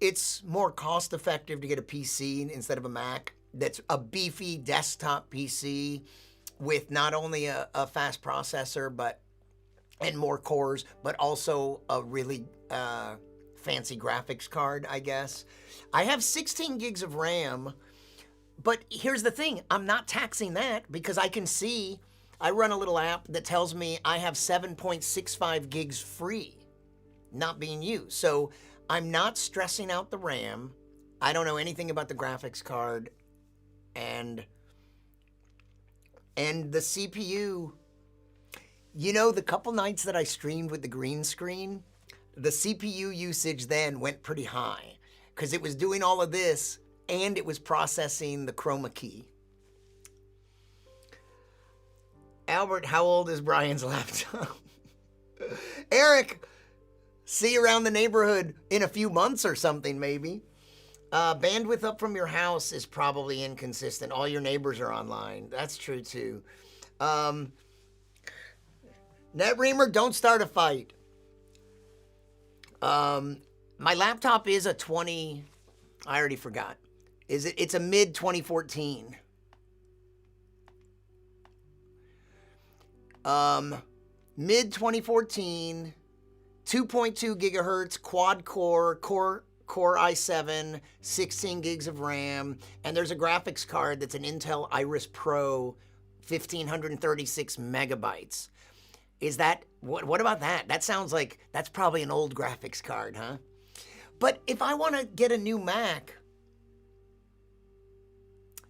it's more cost effective to get a PC instead of a Mac that's a beefy desktop PC with not only a fast processor and more cores, but also a really fancy graphics card, I guess. I have 16 gigs of RAM, but here's the thing. I'm not taxing that because I can see, I run a little app that tells me I have 7.65 gigs free, not being used. So I'm not stressing out the RAM. I don't know anything about the graphics card and the CPU. You know, the couple nights that I streamed with the green screen, the CPU usage then went pretty high because it was doing all of this and it was processing the chroma key. Albert, how old is Brian's laptop? Eric, see you around the neighborhood in a few months or something, maybe. Bandwidth up from your house is probably inconsistent. All your neighbors are online. That's true, too. NetReamer, don't start a fight. My laptop is a 20, I already forgot. It's a mid 2014. Mid 2014, 2.2 gigahertz, quad core i7, 16 gigs of RAM, and there's a graphics card that's an Intel Iris Pro, 1536 megabytes. Is that, what about that? That sounds like, that's probably an old graphics card, huh? But if I want to get a new Mac,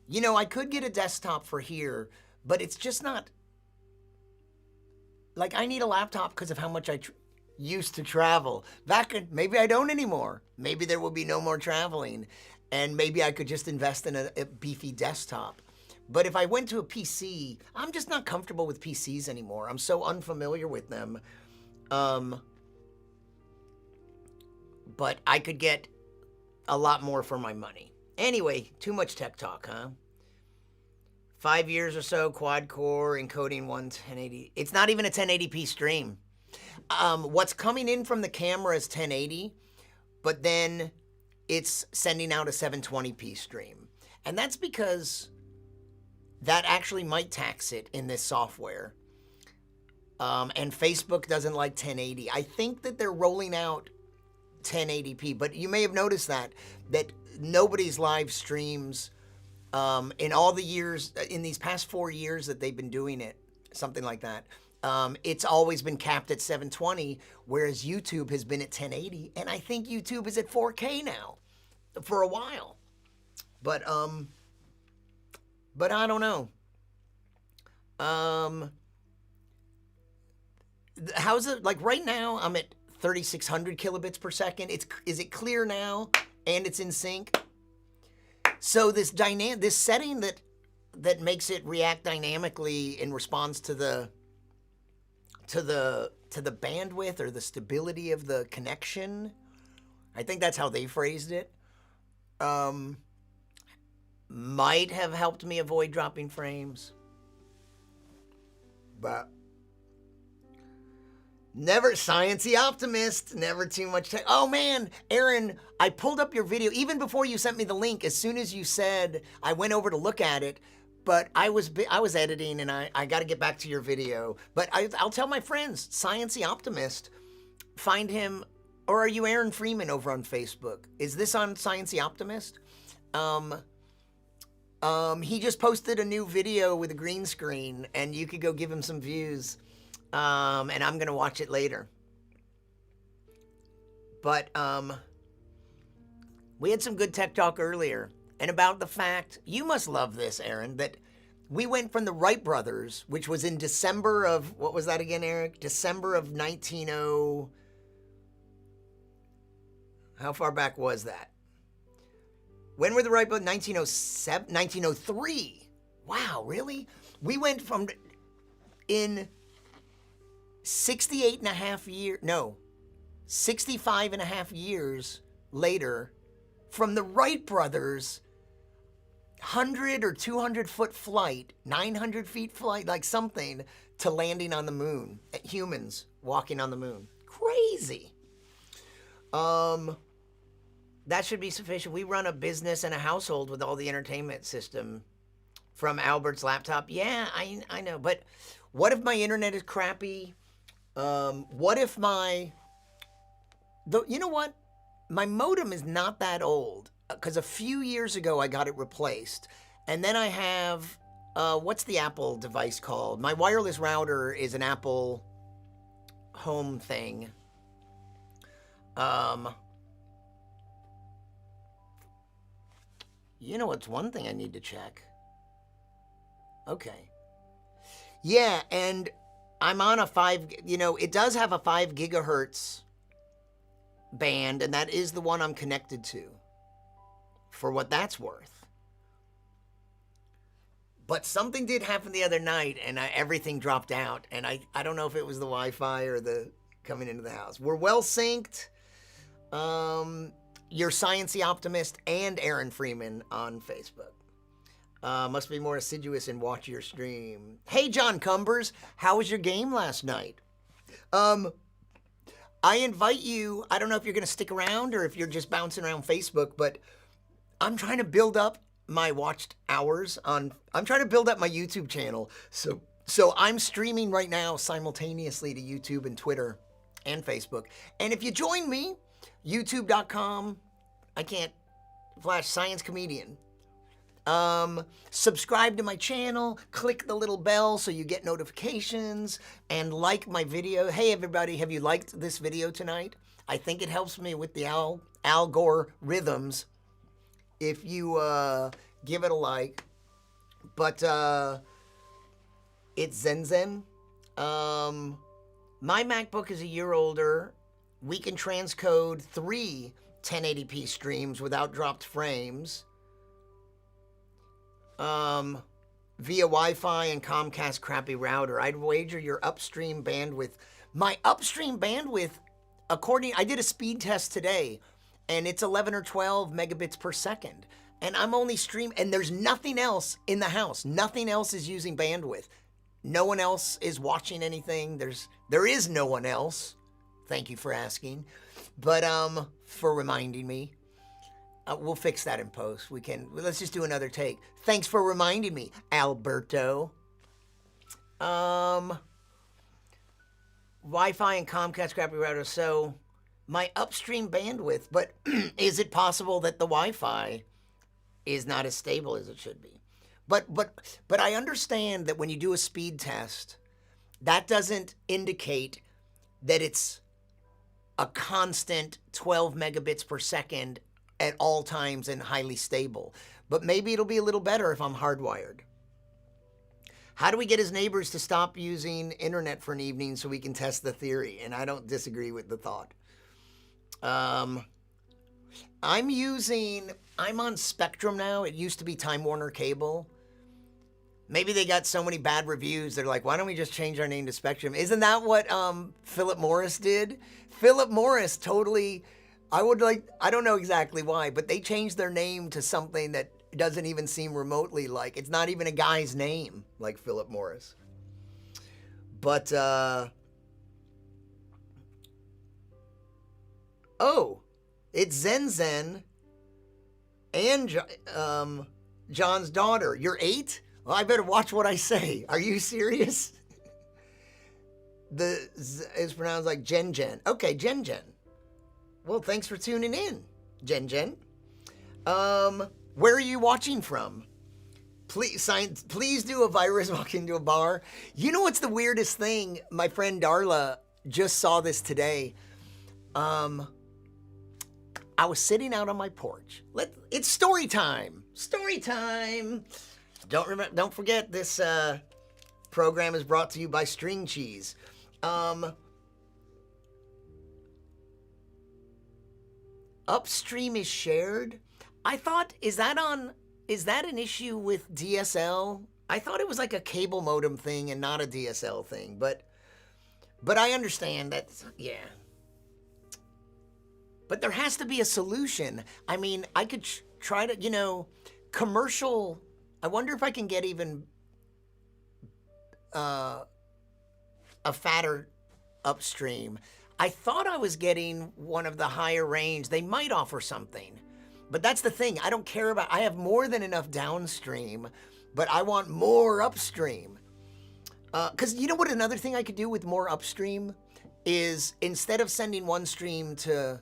you know, I could get a desktop for here, but it's just not, like, I need a laptop because of how much I used to travel. Maybe I don't anymore. Maybe there will be no more traveling, and maybe I could just invest in a beefy desktop. But if I went to a PC, I'm just not comfortable with PCs anymore. I'm so unfamiliar with them. But I could get a lot more for my money. Anyway, too much tech talk, huh? 5 years or so, quad core, encoding 1080. It's not even a 1080p stream. What's coming in from the camera is 1080, but then it's sending out a 720p stream. And that's because that actually might tax it in this software. And Facebook doesn't like 1080. I think that they're rolling out 1080p, but you may have noticed that nobody's live streams in all the years, in these past 4 years that they've been doing it, something like that. It's always been capped at 720, whereas YouTube has been at 1080, and I think YouTube is at 4K now for a while. But I don't know. How's it, like right now I'm at 3600 kilobits per second. Is it clear now and it's in sync? So this setting that makes it react dynamically in response to the bandwidth or the stability of the connection, I think that's how they phrased it, might have helped me avoid dropping frames. But never, sciencey optimist, never too much tech. Oh man, Aaron, I pulled up your video even before you sent me the link. As soon as you said, I went over to look at it, but I was editing and I got to get back to your video. But I'll tell my friends, sciencey optimist, find him, or are you Aaron Freeman over on Facebook? Is this on sciencey optimist? He just posted a new video with a green screen, and you could go give him some views. And I'm gonna watch it later. But we had some good tech talk earlier, and about the fact, you must love this, Aaron, that we went from the Wright brothers, which was in December of, what was that again, Eric? December of 1900, how far back was that? When were the Wright brothers? 1907, 1903. Wow, really? We went from, in 65 and a half years later, from the Wright brothers, 100 or 200 foot flight, 900 feet flight, like something, to landing on the moon. Humans walking on the moon. Crazy. That should be sufficient. We run a business and a household with all the entertainment system from Albert's laptop. Yeah, I know, but what if my internet is crappy? What if you know what? My modem is not that old, because a few years ago I got it replaced. And then I have, what's the Apple device called? My wireless router is an Apple home thing. You know what's one thing I need to check? Okay. Yeah, and I'm on a it does have a 5 gigahertz band, and that is the one I'm connected to, for what that's worth. But something did happen the other night, and everything dropped out, and I don't know if it was the Wi-Fi or the coming into the house. We're well synced. You're sciencey optimist and Aaron Freeman on Facebook. Must be more assiduous and watch your stream. Hey, John Cumbers, how was your game last night? I invite you, I don't know if you're going to stick around or if you're just bouncing around Facebook, but I'm trying to build up my watched hours I'm trying to build up my YouTube channel. So I'm streaming right now simultaneously to YouTube and Twitter and Facebook. And if you join me, youtube.com, I can't flash science comedian. Subscribe to my channel, click the little bell so you get notifications, and like my video. Hey everybody, have you liked this video tonight? I think it helps me with the algorithms if you give it a like. But it's Zen. My MacBook is a year older. We can transcode 3 1080p streams without dropped frames. Via Wi-Fi and Comcast crappy router. I'd wager your upstream bandwidth. My upstream bandwidth, I did a speed test today, and it's 11 or 12 megabits per second. And I'm only and there's nothing else in the house. Nothing else is using bandwidth. No one else is watching anything. There is no one else. Thank you for asking. But, for reminding me. We'll fix that in post. Let's just do another take. Thanks for reminding me, Alberto. Wi-Fi and Comcast crappy router. So my upstream bandwidth, but is it possible that the Wi-Fi is not as stable as it should be? But I understand that when you do a speed test, that doesn't indicate that it's a constant 12 megabits per second at all times and highly stable. But maybe it'll be a little better if I'm hardwired. How do we get his neighbors to stop using internet for an evening so we can test the theory? And I don't disagree with the thought. I'm on Spectrum now. It used to be Time Warner Cable. Maybe they got so many bad reviews, they're like, why don't we just change our name to Spectrum? Isn't that what Philip Morris did? Philip Morris totally... I don't know exactly why, but they changed their name to something that doesn't even seem remotely like, it's not even a guy's name like Philip Morris. But, it's Zen and John's daughter. You're 8? Well, I better watch what I say. Are you serious? The Z is pronounced like Jen. Okay, Jen. Well, thanks for tuning in, Jen. Where are you watching from? Please do a virus walk into a bar. You know what's the weirdest thing? My friend Darla just saw this today. I was sitting out on my porch. It's story time. Story time. Don't forget this program is brought to you by String Cheese. Upstream is shared. I thought, is that an issue with DSL? I thought it was like a cable modem thing and not a DSL thing, but I understand that, yeah. But there has to be a solution. I mean, I could try to, commercial, I wonder if I can get even a fatter upstream. I thought I was getting one of the higher range. They might offer something. But that's the thing. I don't care about... I have more than enough downstream, but I want more upstream. Because you know what another thing I could do with more upstream is instead of sending one stream to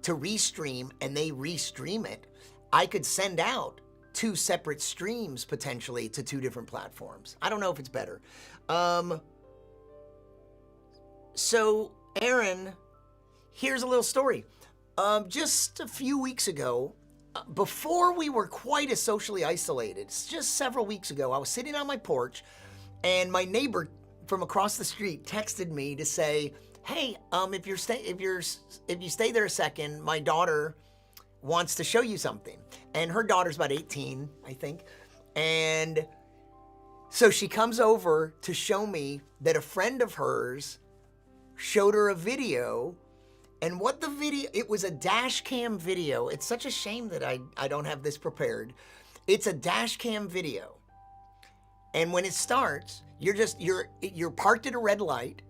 restream and they restream it, I could send out 2 separate streams potentially to 2 different platforms. I don't know if it's better. So, Aaron, here's a little story. Just a few weeks ago, before we were quite as socially isolated, just several weeks ago, I was sitting on my porch, and my neighbor from across the street texted me to say, "Hey, if you stay there a second, my daughter wants to show you something." And her daughter's about 18, I think, and so she comes over to show me that a friend of hers showed her a video, and what the video, it was a dash cam video. It's such a shame that I don't have this prepared. It's a dash cam video. And when it starts, you're parked at a red light,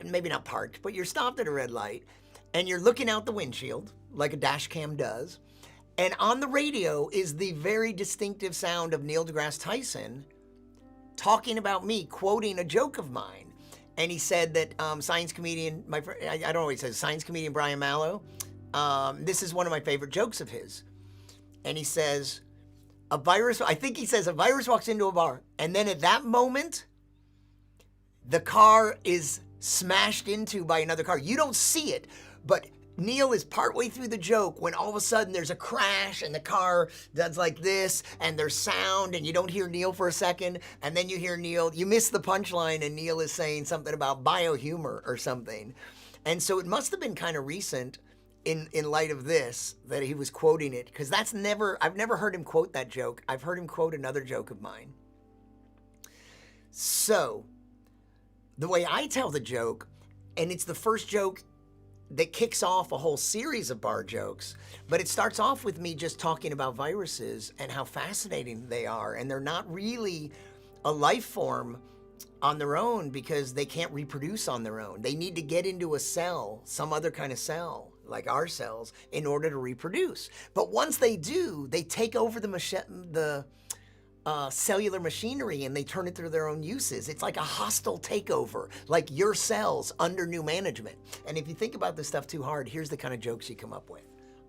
maybe not parked, but you're stopped at a red light, and you're looking out the windshield like a dash cam does, and on the radio is the very distinctive sound of Neil deGrasse Tyson talking about me, quoting a joke of mine. And he said that science comedian, I don't know what he says, science comedian Brian Mallow, this is one of my favorite jokes of his. And he says, I think he says, a virus walks into a bar, and then at that moment, the car is smashed into by another car. You don't see it, but Neil is partway through the joke when all of a sudden there's a crash and the car does like this and there's sound and you don't hear Neil for a second, and then you hear Neil, you miss the punchline and Neil is saying something about biohumor or something. And so it must have been kind of recent in light of this that he was quoting it, because I've never heard him quote that joke. I've heard him quote another joke of mine. So the way I tell the joke, and it's the first joke that kicks off a whole series of bar jokes, but it starts off with me just talking about viruses and how fascinating they are, and they're not really a life form on their own because they can't reproduce on their own. They need to get into a cell, some other kind of cell, like our cells, in order to reproduce. But once they do, they take over the cellular machinery and they turn it to their own uses. It's like a hostile takeover, like your cells under new management. And if you think about this stuff too hard, here's the kind of jokes you come up with.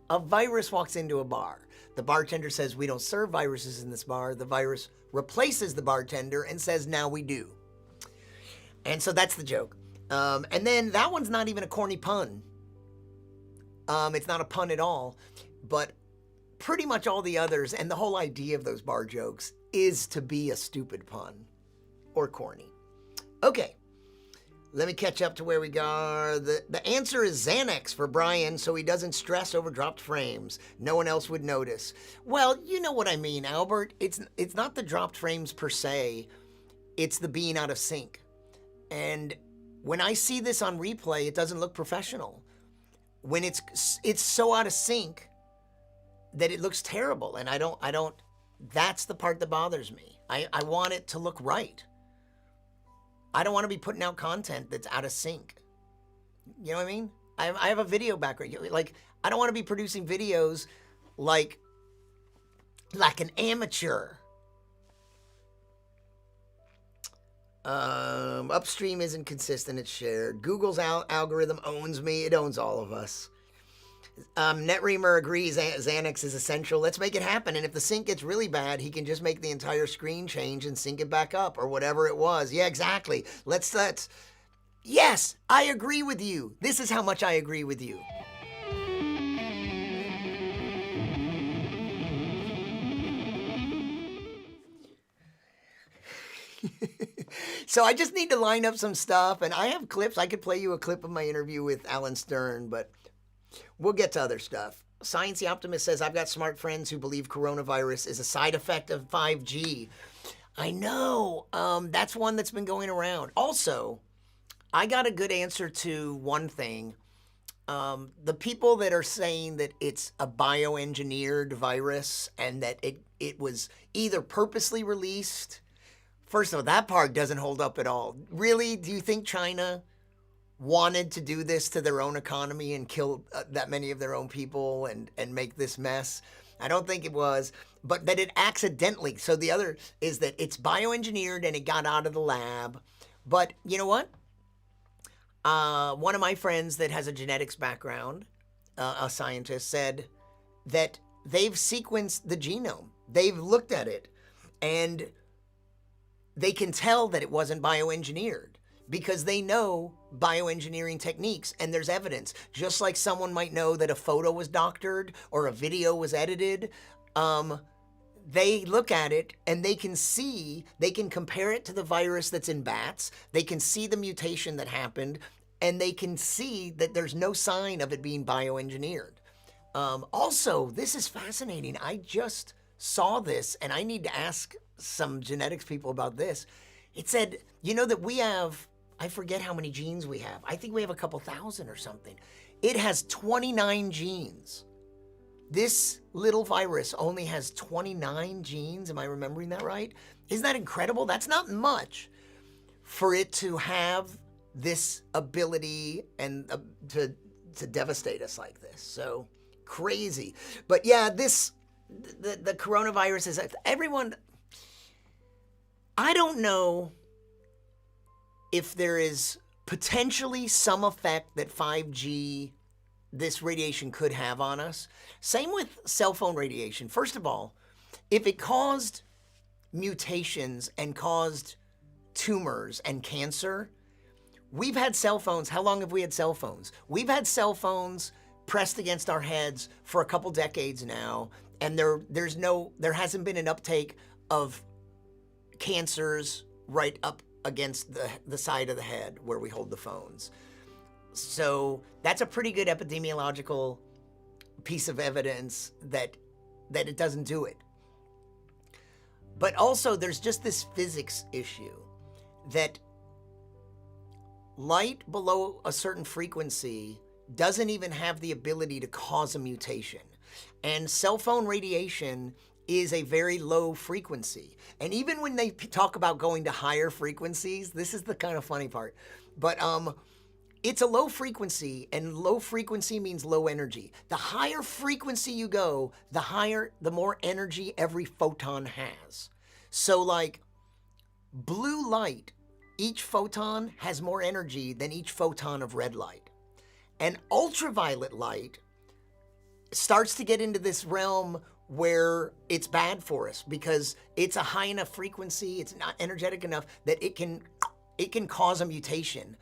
A virus walks into a bar. The bartender says, "We don't serve viruses in this bar." The virus replaces the bartender and says, "Now we do." And so that's the joke. And then that one's not even a corny pun. It's not a pun at all, but pretty much all the others, and the whole idea of those bar jokes is to be a stupid pun or corny. Okay, let me catch up to where we are. The answer is Xanax for Brian, so he doesn't stress over dropped frames. No one else would notice. Well, you know what I mean, Albert. It's not the dropped frames per se. It's the being out of sync. And when I see this on replay, it doesn't look professional. When it's so out of sync that it looks terrible, and I don't, that's the part that bothers me. I want it to look right. I don't want to be putting out content that's out of sync. You know what I mean? I have a video background. Like, I don't want to be producing videos like an amateur. Upstream isn't consistent, it's shared. Google's algorithm owns me, it owns all of us. NetReamer agrees Xanax is essential. Let's make it happen. And if the sync gets really bad, he can just make the entire screen change and sync it back up or whatever it was. Yeah, exactly. Let's. Yes, I agree with you. This is how much I agree with you. So I just need to line up some stuff, and I have clips. I could play you a clip of my interview with Alan Stern, but we'll get to other stuff. Science the Optimist says, I've got smart friends who believe coronavirus is a side effect of 5G. I know. That's one that's been going around. Also, I got a good answer to one thing. The people that are saying that it's a bioengineered virus and that it was either purposely released. First of all, that part doesn't hold up at all. Really? Do you think China wanted to do this to their own economy and kill that many of their own people and make this mess? I don't think it was, but that it accidentally. So the other is that it's bioengineered and it got out of the lab. But you know what? One of my friends that has a genetics background, a scientist, said that they've sequenced the genome. They've looked at it and they can tell that it wasn't bioengineered because they know bioengineering techniques and there's evidence. Just like someone might know that a photo was doctored or a video was edited, they look at it and they can compare it to the virus that's in bats. They can see the mutation that happened and they can see that there's no sign of it being bioengineered. Also, this is fascinating. I just saw this and I need to ask some genetics people about this. It said, you know that we have, I forget how many genes we have. I think we have a couple thousand or something. It has 29 genes. This little virus only has 29 genes. Am I remembering that right? Isn't that incredible? That's not much for it to have this ability and to devastate us like this. So crazy. But yeah, the coronavirus is everyone. I don't know if there is potentially some effect that 5G, this radiation could have on us. Same with cell phone radiation. First of all, if it caused mutations and caused tumors and cancer, we've had cell phones. How long have we had cell phones? We've had cell phones pressed against our heads for a couple decades now, and there hasn't been an uptake of cancers right up against the side of the head where we hold the phones. So that's a pretty good epidemiological piece of evidence that it doesn't do it. But also there's just this physics issue that light below a certain frequency doesn't even have the ability to cause a mutation. And cell phone radiation is a very low frequency. And even when they talk about going to higher frequencies, this is the kind of funny part, but it's a low frequency, and low frequency means low energy. The higher frequency you go, the more energy every photon has. So like blue light, each photon has more energy than each photon of red light. And ultraviolet light starts to get into this realm where it's bad for us because it's a high enough frequency, it's not energetic enough that it can cause a mutation.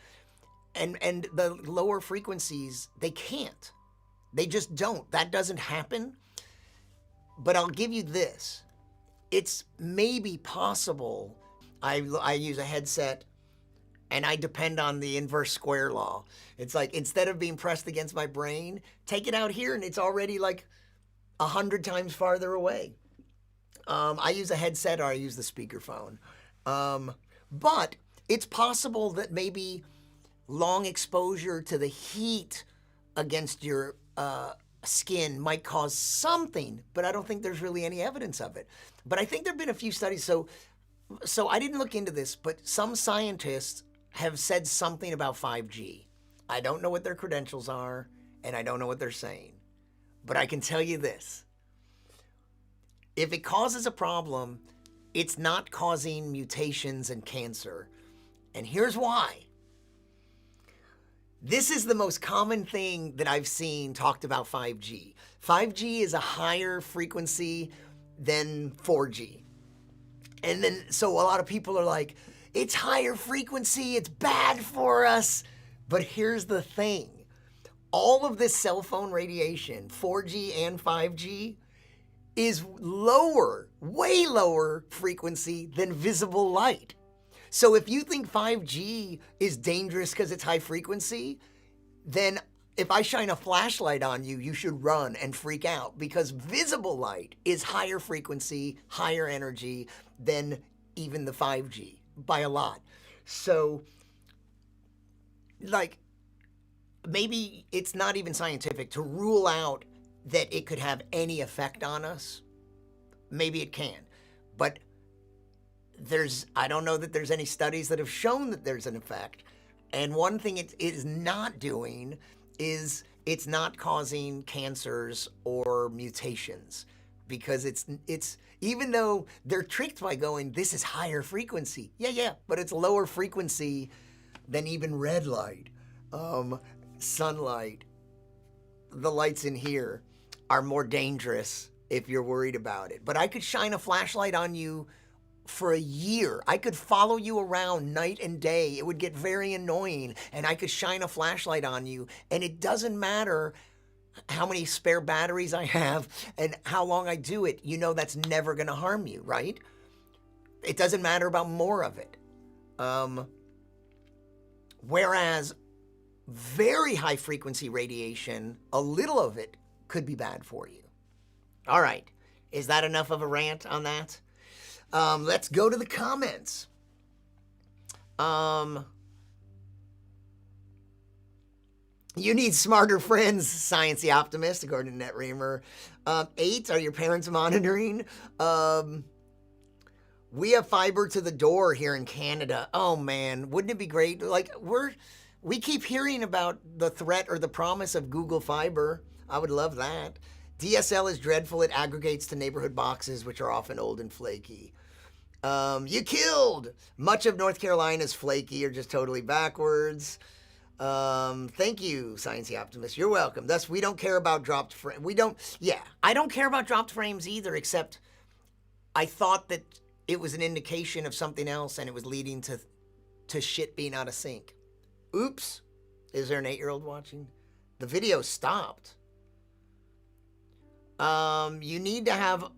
And the lower frequencies, they can't. They just don't. That doesn't happen. But I'll give you this. It's maybe possible. I use a headset and I depend on the inverse square law. It's like, instead of being pressed against my brain, take it out here and it's already like 100 times farther away. I use a headset or I use the speakerphone. But it's possible that maybe long exposure to the heat against your skin might cause something, but I don't think there's really any evidence of it. But I think there have been a few studies. So I didn't look into this, but some scientists have said something about 5G. I don't know what their credentials are, and I don't know what they're saying. But I can tell you this. If it causes a problem, it's not causing mutations and cancer. And here's why. This is the most common thing that I've seen talked about 5G. 5G is a higher frequency than 4G. And then, so a lot of people are like, it's higher frequency, it's bad for us. But here's the thing. All of this cell phone radiation, 4G and 5G, is lower, way lower frequency than visible light. So if you think 5G is dangerous because it's high frequency, then if I shine a flashlight on you, you should run and freak out because visible light is higher frequency, higher energy than even the 5G by a lot. So, like, maybe it's not even scientific to rule out that it could have any effect on us. Maybe it can, but I don't know that there's any studies that have shown that there's an effect. And one thing it is not doing is it's not causing cancers or mutations, because it's even though they're tricked by going, this is higher frequency. Yeah, but it's lower frequency than even red light, sunlight. The lights in here are more dangerous if you're worried about it. But I could shine a flashlight on you for a year. I could follow you around night and day. It would get very annoying, and I could shine a flashlight on you, and it doesn't matter how many spare batteries I have and how long I do it. You know that's never going to harm you, right? It doesn't matter about more of it. Whereas very high frequency radiation, a little of it could be bad for you. All right. Is that enough of a rant on that? Let's go to the comments. You need smarter friends, Science the Optimist, according to NetReamer. 8, are your parents monitoring? We have fiber to the door here in Canada. Oh man, wouldn't it be great? Like we keep hearing about the threat or the promise of Google Fiber. I would love that. DSL is dreadful. It aggregates to neighborhood boxes, which are often old and flaky. You killed. Much of North Carolina is flaky or just totally backwards. Thank you, Sciencey Optimist. You're welcome. Thus, we don't care about dropped frames. I don't care about dropped frames either, except I thought that it was an indication of something else and it was leading to shit being out of sync. Oops. Is there an 8-year-old watching? The video stopped. You need to have...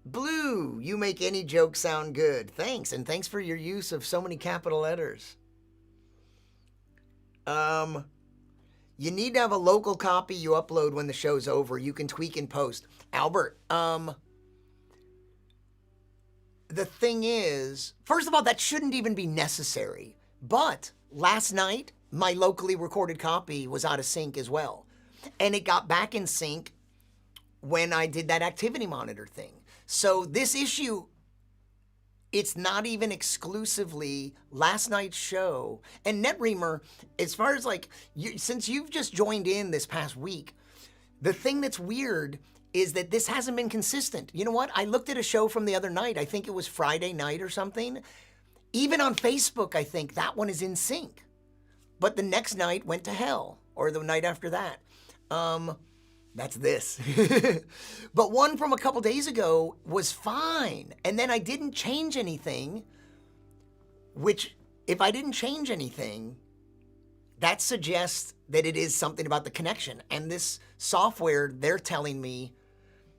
Blue, you make any joke sound good. Thanks, and thanks for your use of so many capital letters. You need to have a local copy you upload when the show's over. You can tweak and post. Albert, the thing is, first of all, that shouldn't even be necessary. But last night, my locally recorded copy was out of sync as well. And it got back in sync when I did that activity monitor thing. So this issue, it's not even exclusively last night's show. And NetReamer, as far as like, since you've just joined in this past week, the thing that's weird is that this hasn't been consistent. You know what? I looked at a show from the other night. I think it was Friday night or something. Even on Facebook, I think that one is in sync. But the next night went to hell, or the night after that. That's this. But one from a couple days ago was fine. And then I didn't change anything, which if I didn't change anything, that suggests that it is something about the connection. And this software, they're telling me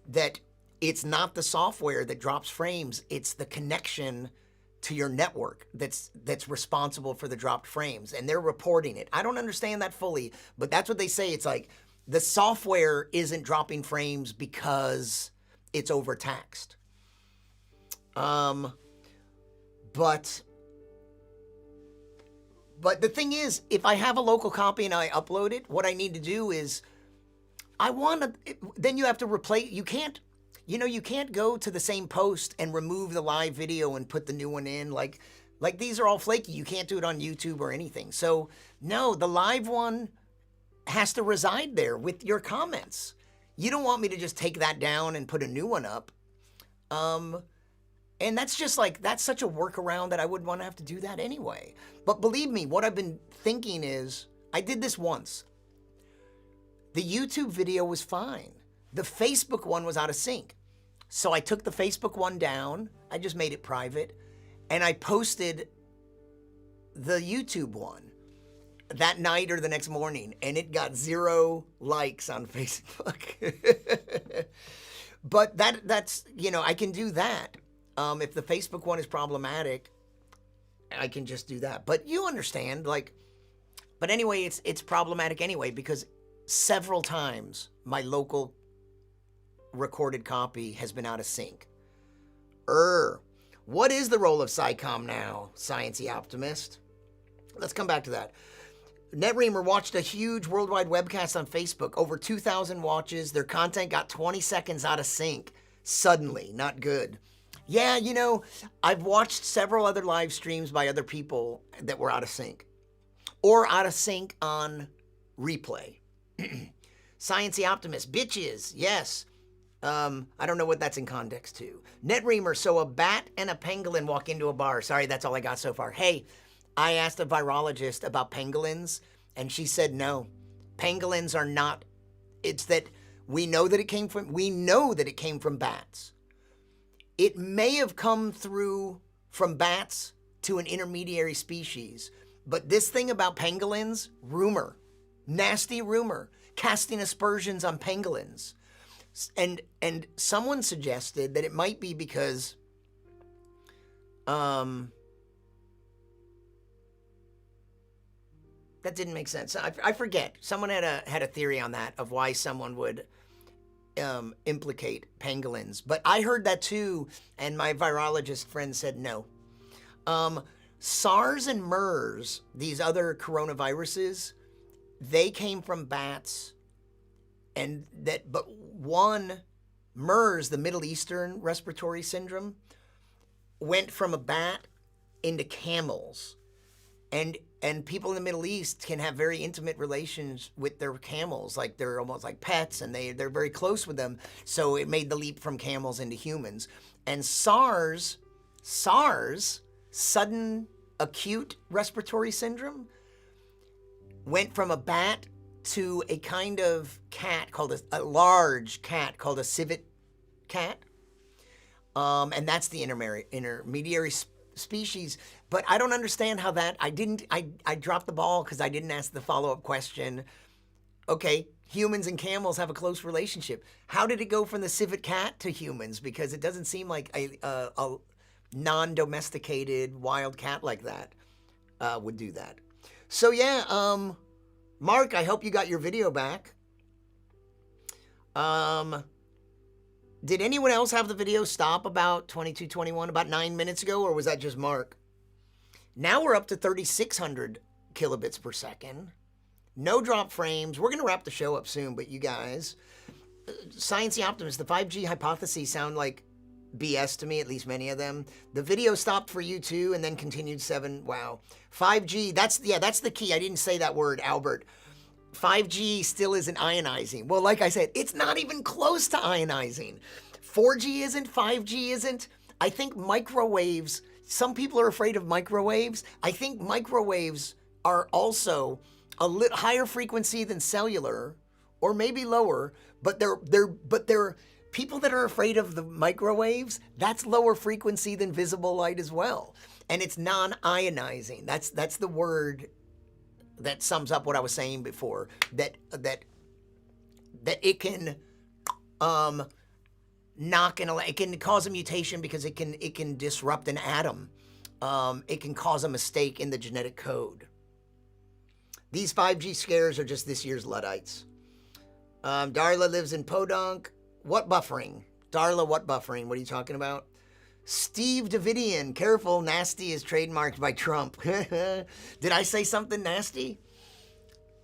that it's not the software that drops frames, it's the connection to your network that's responsible for the dropped frames. And they're reporting it. I don't understand that fully, but that's what they say. It's like the software isn't dropping frames because it's overtaxed. But the thing is, if I have a local copy and I upload it, what I need to do is, then you have to replace, you can't go to the same post and remove the live video and put the new one in. Like these are all flaky. You can't do it on YouTube or anything. So no, the live one has to reside there with your comments. You don't want me to just take that down and put a new one up. And that's just like, that's such a workaround that I wouldn't want to have to do that anyway. But believe me, what I've been thinking is, I did this once. The YouTube video was fine. The Facebook one was out of sync. So I took the Facebook one down, I just made it private, and I posted the YouTube one that night or the next morning, and it got 0 likes on Facebook. But that's, I can do that. If the Facebook one is problematic, I can just do that. But you understand, but anyway, it's problematic anyway, because several times my local recorded copy has been out of sync. What is the role of SciComm now, Sciencey Optimist? Let's come back to that. NetReamer watched a huge worldwide webcast on Facebook, over 2,000 watches. Their content got 20 seconds out of sync. Suddenly, not good. Yeah, I've watched several other live streams by other people that were out of sync. Or out of sync on replay. Sciencey Optimist, bitches, yes. I don't know what that's in context to. NetReamer, so a bat and a pangolin walk into a bar. Sorry, that's all I got so far. Hey, I asked a virologist about pangolins, and she said no. Pangolins are not, it's that we know that it came from bats. It may have come through from bats to an intermediary species, but this thing about pangolins, rumor, nasty rumor, casting aspersions on pangolins. And someone suggested that it might be because that didn't make sense. I forget. Someone had a theory on that of why someone would implicate pangolins. But I heard that too, and my virologist friend said no. SARS and MERS, these other coronaviruses, they came from bats, but one, MERS, the Middle Eastern Respiratory Syndrome, went from a bat into camels. And people in the Middle East can have very intimate relations with their camels, like they're almost like pets, and they're very close with them. So it made the leap from camels into humans. And SARS, sudden acute respiratory syndrome, went from a bat to a kind of cat called a large cat called a civet cat. And that's the intermediary species. But I don't understand how that, I dropped the ball because I didn't ask the follow-up question. Okay, humans and camels have a close relationship. How did it go from the civet cat to humans? Because it doesn't seem like a non-domesticated wild cat like that would do that. So yeah, Mark, I hope you got your video back. Did anyone else have the video stop about 22:21, about 9 minutes ago, or was that just Mark? Now we're up to 3,600 kilobits per second. No drop frames. We're going to wrap the show up soon, but you guys, Science the Optimist, the 5G hypotheses sound like BS to me, at least many of them. The video stopped for you too, and then continued 7. Wow. 5G, that's the key. I didn't say that word, Albert. 5G still isn't ionizing. Well, like I said, it's not even close to ionizing. 4G isn't, 5G isn't. I think microwaves, some people are afraid of microwaves. I think microwaves are also a little higher frequency than cellular, or maybe lower, but they're people that are afraid of the microwaves, that's lower frequency than visible light as well. And it's non-ionizing. That's the word that sums up what I was saying before, that it can it can cause a mutation because it can disrupt an atom. It can cause a mistake in the genetic code. These 5G scares are just this year's Luddites. Darla lives in Podunk. What buffering? Darla, what buffering? What are you talking about? Steve Davidian, careful, nasty is trademarked by Trump. Did I say something nasty?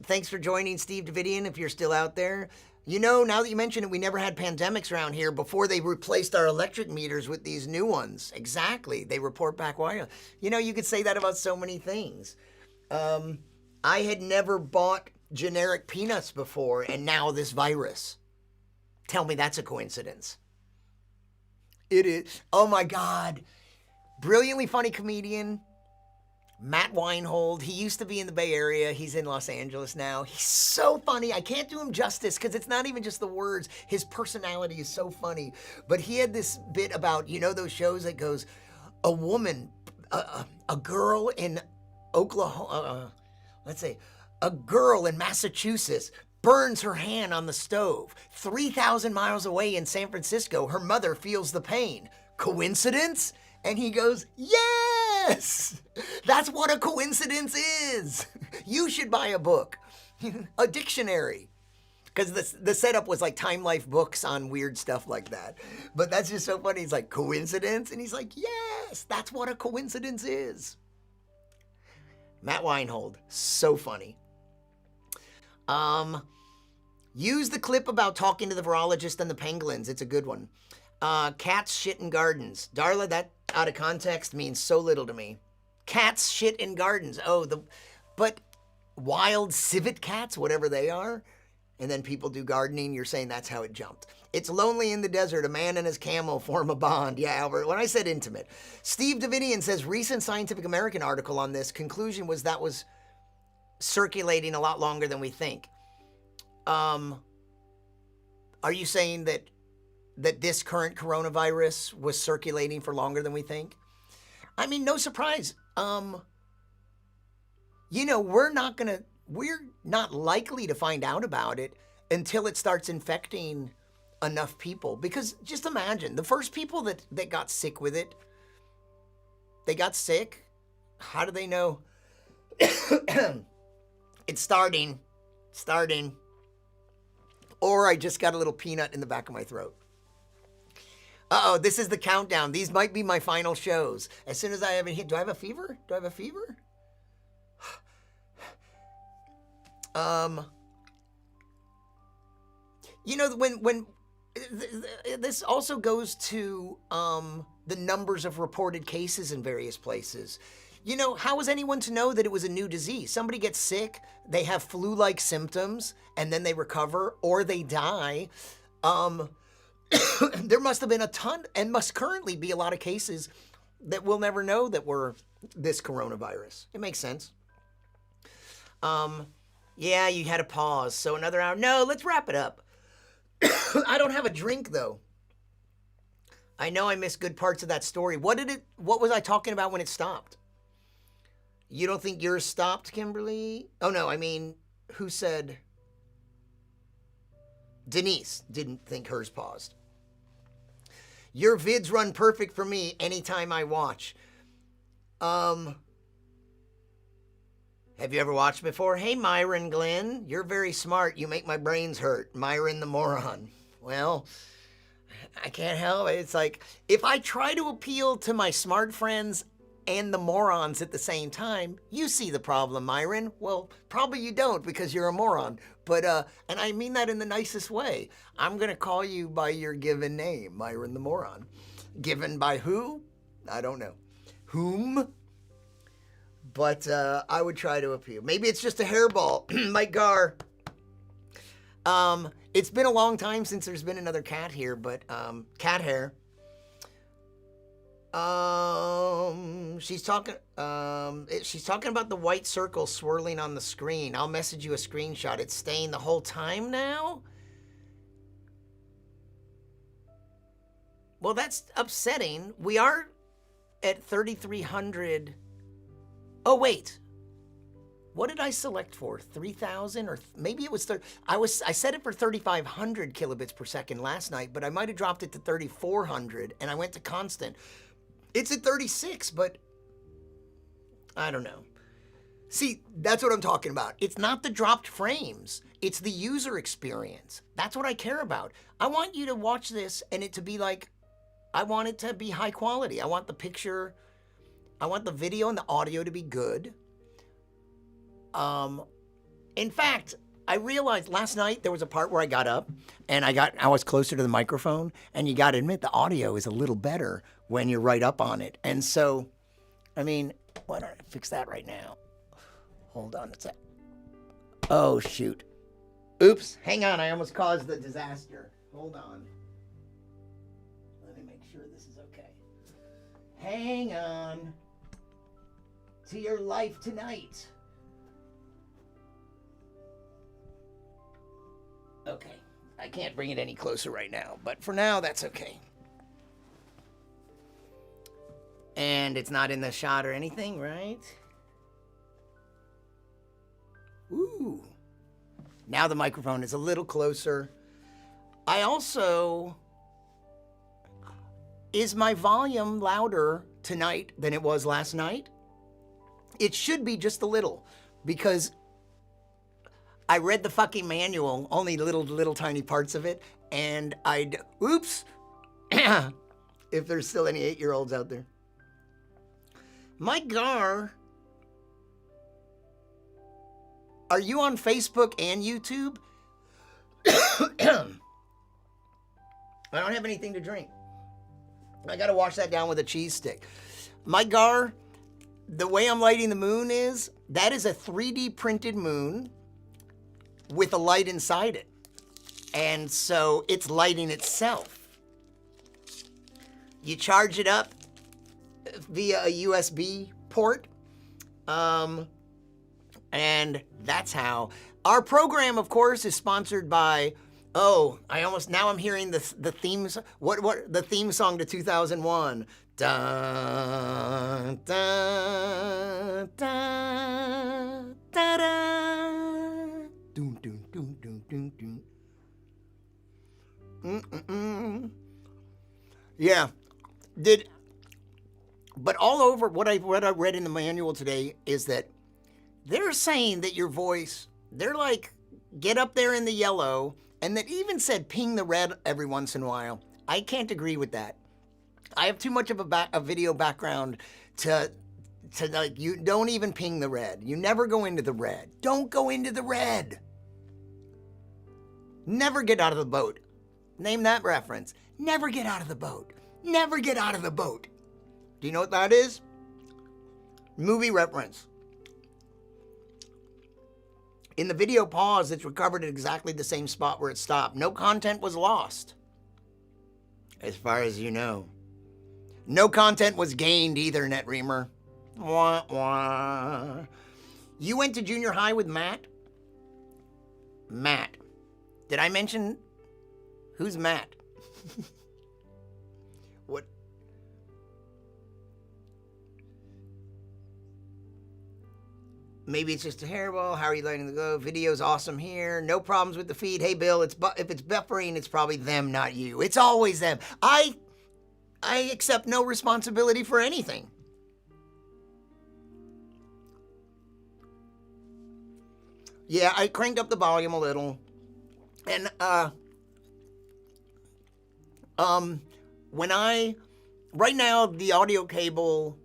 Thanks for joining, Steve Davidian, if you're still out there. You know, now that you mention it, we never had pandemics around here before they replaced our electric meters with these new ones. Exactly. They report back why. You know, you could say that about so many things. I had never bought generic peanuts before, and now this virus. Tell me that's a coincidence. It is. Oh my God. Brilliantly funny comedian, Matt Weinhold. He used to be in the Bay Area. He's in Los Angeles now. He's so funny. I can't do him justice because it's not even just the words. His personality is so funny. But he had this bit about, you know, those shows that goes, a woman, a girl in Oklahoma, let's say, a girl in Massachusetts burns her hand on the stove. 3,000 miles away in San Francisco, her mother feels the pain. Coincidence? And he goes, yes! That's what a coincidence is. You should buy a book, a dictionary. Because the setup was like Time Life books on weird stuff like that. But that's just so funny. He's like, coincidence? And he's like, yes, that's what a coincidence is. Matt Weinhold, so funny. Use the clip about talking to the virologist and the pangolins. It's a good one. Cats shit in gardens. Darla, that out of context means so little to me. Cats shit in gardens. But wild civet cats, whatever they are, and then people do gardening, you're saying that's how it jumped. It's lonely in the desert. A man and his camel form a bond. Yeah, Albert, when I said intimate. Steve Davidian says, recent Scientific American article on this, conclusion was that was circulating a lot longer than we think. Are you saying that this current coronavirus was circulating for longer than we think? I mean, no surprise. You know, we're not likely to find out about it until it starts infecting enough people. Because just imagine, the first people that got sick with it, they got sick. How do they know? It's starting. Or I just got a little peanut in the back of my throat. Uh-oh, this is the countdown. These might be my final shows. As soon as I have a hit. Do I have a fever? You know, when this also goes to the numbers of reported cases in various places. You know, how is anyone to know that it was a new disease? Somebody gets sick, they have flu-like symptoms, and then they recover, or they die. There must have been a ton, and must currently be a lot of cases that we'll never know that were this coronavirus. It makes sense. Yeah, you had a pause, so another hour. No, let's wrap it up. I don't have a drink, though. I know I missed good parts of that story. What was I talking about when it stopped? You don't think yours stopped, Kimberly? Oh, no, I mean, who said? Denise didn't think hers paused. Your vids run perfect for me anytime I watch. Have you ever watched before? Hey, Myron Glenn, you're very smart. You make my brains hurt. Myron the moron. Well, I can't help it. It's like, if I try to appeal to my smart friends and the morons at the same time, you see the problem, Myron. Well, probably you don't because you're a moron. But, and I mean that in the nicest way. I'm going to call you by your given name, Myron the moron. Given by who? I don't know. Whom? But I would try to appeal. Maybe it's just a hairball. Mike Gar. It's been a long time since there's been another cat here, but cat hair. She's talking about the white circle swirling on the screen. I'll message you a screenshot. It's staying the whole time now? Well, that's upsetting. We are at 3,300. Oh, wait. What did I select for? 3,000 or maybe it was I set it for 3,500 kilobits per second last night, but I might have dropped it to 3,400 and I went to constant. It's at 36, but I don't know. See, that's what I'm talking about. It's not the dropped frames. It's the user experience. That's what I care about. I want you to watch this and it to be like, I want it to be high quality. I want the picture, I want the video and the audio to be good. In fact, I realized last night there was a part where I got up and I was closer to the microphone, and you got to admit the audio is a little better when you're right up on it. And so, I mean, why don't I fix that right now? Hold on a sec. Oh, shoot. Oops, hang on. I almost caused the disaster. Hold on. Let me make sure this is okay. Hang on to your life tonight. Okay, I can't bring it any closer right now, but for now, that's okay. And it's not in the shot or anything, right? Ooh. Now the microphone is a little closer. I also... Is my volume louder tonight than it was last night? It should be just a little, because I read the fucking manual, only little tiny parts of it, and oops, if there's still any 8-year-olds out there. Mike Gar, are you on Facebook and YouTube? I don't have anything to drink. I gotta wash that down with a cheese stick. Mike Gar, the way I'm lighting the moon is, that is a 3D printed moon with a light inside it. And so it's lighting itself. You charge it up via a USB port. And that's how. Our program, of course, is sponsored by, now I'm hearing the themes. What the theme song to 2001. Dun, dun, dun, da, da. Doom, doom, doom, doom, doom, doom. Yeah, but all over what I read in the manual today is that they're saying that your voice, they're like, get up there in the yellow, and that even said ping the red every once in a while. I can't agree with that. I have too much of a video background to like, you don't even ping the red. You never go into the red. Don't go into the red. Never get out of the boat Name that reference. Never get out of the boat. Never get out of the boat. Do you know what that is? Movie reference. In the video pause, it's recovered at exactly the same spot where it stopped. No content was lost, as far as you know. No content was gained either, NetReamer. Wah, wah. You went to junior high with Matt? Matt. Did I mention who's Matt? What? Maybe it's just a hairball. How are you letting it go? Video's awesome here. No problems with the feed. Hey, Bill, if it's buffering, it's probably them, not you. It's always them. I accept no responsibility for anything. Yeah, I cranked up the volume a little. And, right now, the audio cable,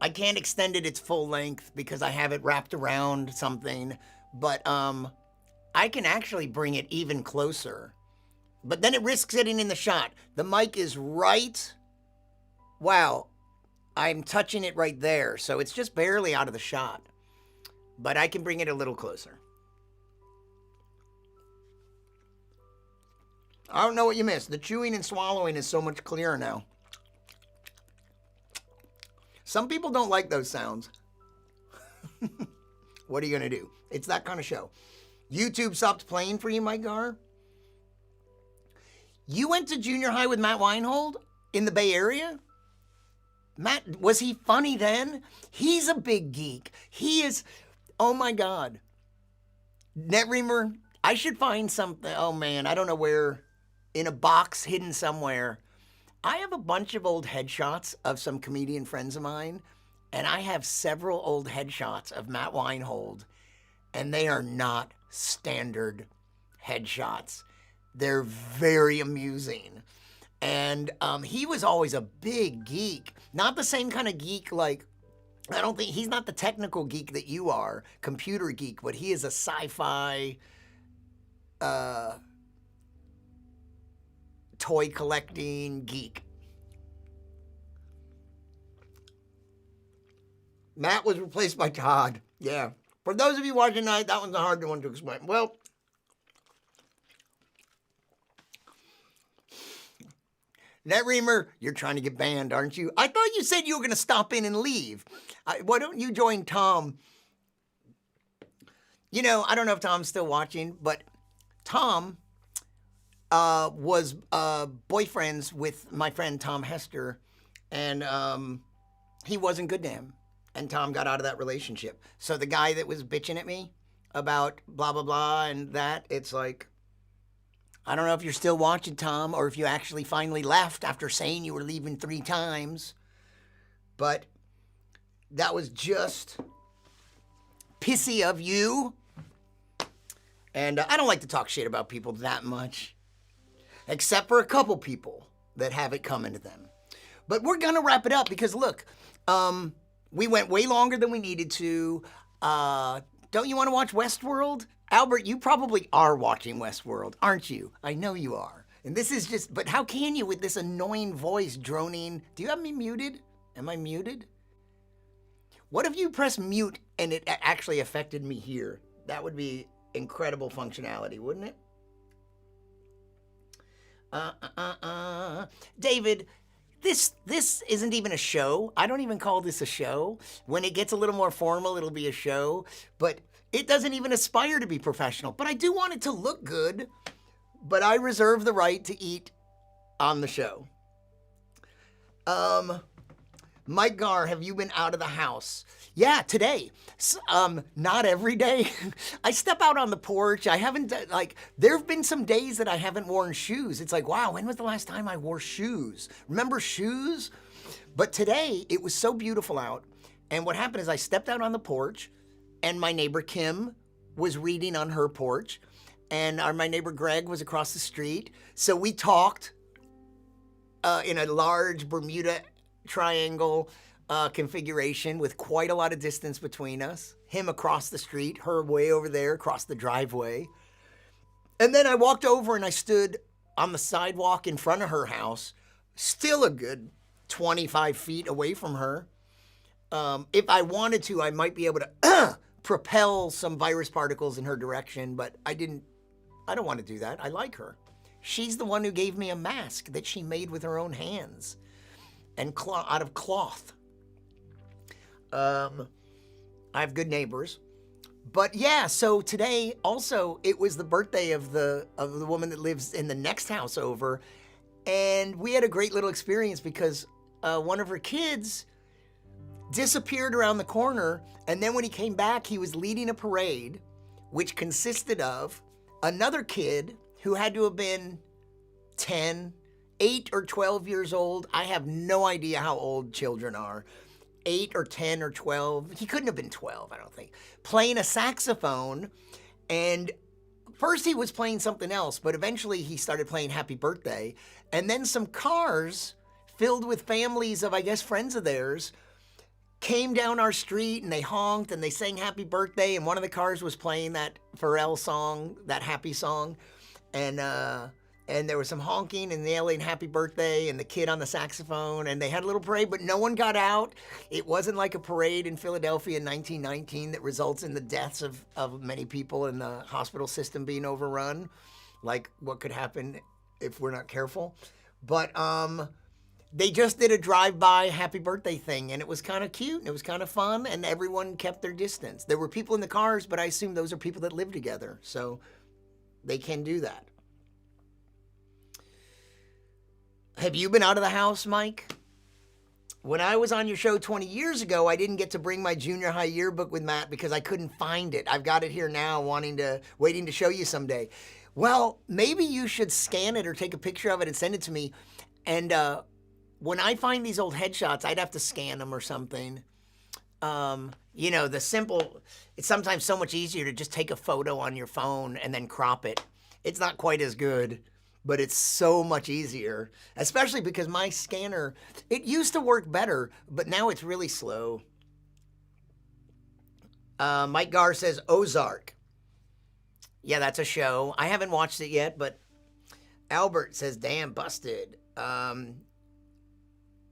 I can't extend it its full length because I have it wrapped around something, but, I can actually bring it even closer. But then it risks getting in the shot. The mic is right, wow, I'm touching it right there, so it's just barely out of the shot. But I can bring it a little closer. I don't know what you missed. The chewing and swallowing is so much clearer now. Some people don't like those sounds. What are you going to do? It's that kind of show. YouTube stopped playing for you, Mike Gar? You went to junior high with Matt Weinhold in the Bay Area? Matt, was he funny then? He's a big geek. He is... Oh my God. NetReamer, I should find something. Oh man, I don't know where. In a box hidden somewhere. I have a bunch of old headshots of some comedian friends of mine, and I have several old headshots of Matt Weinhold, and they are not standard headshots. They're very amusing. And he was always a big geek. Not the same kind of geek like, I don't think, he's not the technical geek that you are, computer geek, but he is a sci-fi toy collecting geek. Matt was replaced by Todd. Yeah. For those of you watching tonight, that one's a hard one to explain. Well, NetReamer, you're trying to get banned, aren't you? I thought you said you were going to stop in and leave. Why don't you join Tom? You know, I don't know if Tom's still watching, but Tom was boyfriends with my friend Tom Hester, and he wasn't good to him. And Tom got out of that relationship. So the guy that was bitching at me about blah, blah, blah, and that, it's like, I don't know if you're still watching, Tom, or if you actually finally left after saying you were leaving 3 times. But that was just pissy of you. And I don't like to talk shit about people that much, except for a couple people that have it coming to them. But we're going to wrap it up because, look, we went way longer than we needed to. Don't you want to watch Westworld? Albert, you probably are watching Westworld, aren't you? I know you are. And this is just, but how can you with this annoying voice droning? Do you have me muted? Am I muted? What if you press mute and it actually affected me here? That would be incredible functionality, wouldn't it? David, this isn't even a show. I don't even call this a show. When it gets a little more formal, it'll be a show. But it doesn't even aspire to be professional. But I do want it to look good. But I reserve the right to eat on the show. Mike Gar, have you been out of the house? Yeah, today. Not every day. I step out on the porch. I haven't, there have been some days that I haven't worn shoes. It's like, wow, when was the last time I wore shoes? Remember shoes? But today, it was so beautiful out. And what happened is I stepped out on the porch, and my neighbor Kim was reading on her porch, and my neighbor Greg was across the street. So we talked in a large Bermuda Triangle configuration with quite a lot of distance between us. Him across the street, her way over there across the driveway. And then I walked over and I stood on the sidewalk in front of her house, still a good 25 feet away from her. If I wanted to, I might be able to propel some virus particles in her direction, but I don't want to do that. I like her. She's the one who gave me a mask that she made with her own hands and out of cloth. I have good neighbors. But yeah, so today also it was the birthday of the woman that lives in the next house over, and we had a great little experience because one of her kids disappeared around the corner, and then when he came back, he was leading a parade, which consisted of another kid who had to have been 10, 8 or 12 years old. I have no idea how old children are. 8 or 10 or 12. He couldn't have been 12, I don't think. Playing a saxophone, and first he was playing something else, but eventually he started playing Happy Birthday, and then some cars filled with families of, I guess, friends of theirs came down our street and they honked and they sang Happy Birthday, and one of the cars was playing that Pharrell song, that happy song, and there was some honking and yelling Happy Birthday and the kid on the saxophone, and they had a little parade, but no one got out. It wasn't like a parade in Philadelphia in 1919 that results in the deaths of many people and the hospital system being overrun, like what could happen if we're not careful. But they just did a drive-by Happy Birthday thing, and it was kind of cute, and it was kind of fun, and everyone kept their distance. There were people in the cars, but I assume those are people that live together, so they can do that. Have you been out of the house, Mike? When I was on your show 20 years ago, I didn't get to bring my junior high yearbook with Matt because I couldn't find it. I've got it here now, waiting to show you someday. Well, maybe you should scan it or take a picture of it and send it to me, and when I find these old headshots, I'd have to scan them or something. It's sometimes so much easier to just take a photo on your phone and then crop it. It's not quite as good, but it's so much easier, especially because my scanner, it used to work better, but now it's really slow. Mike Garr says Ozark. Yeah, that's a show. I haven't watched it yet, but Albert says, damn, busted.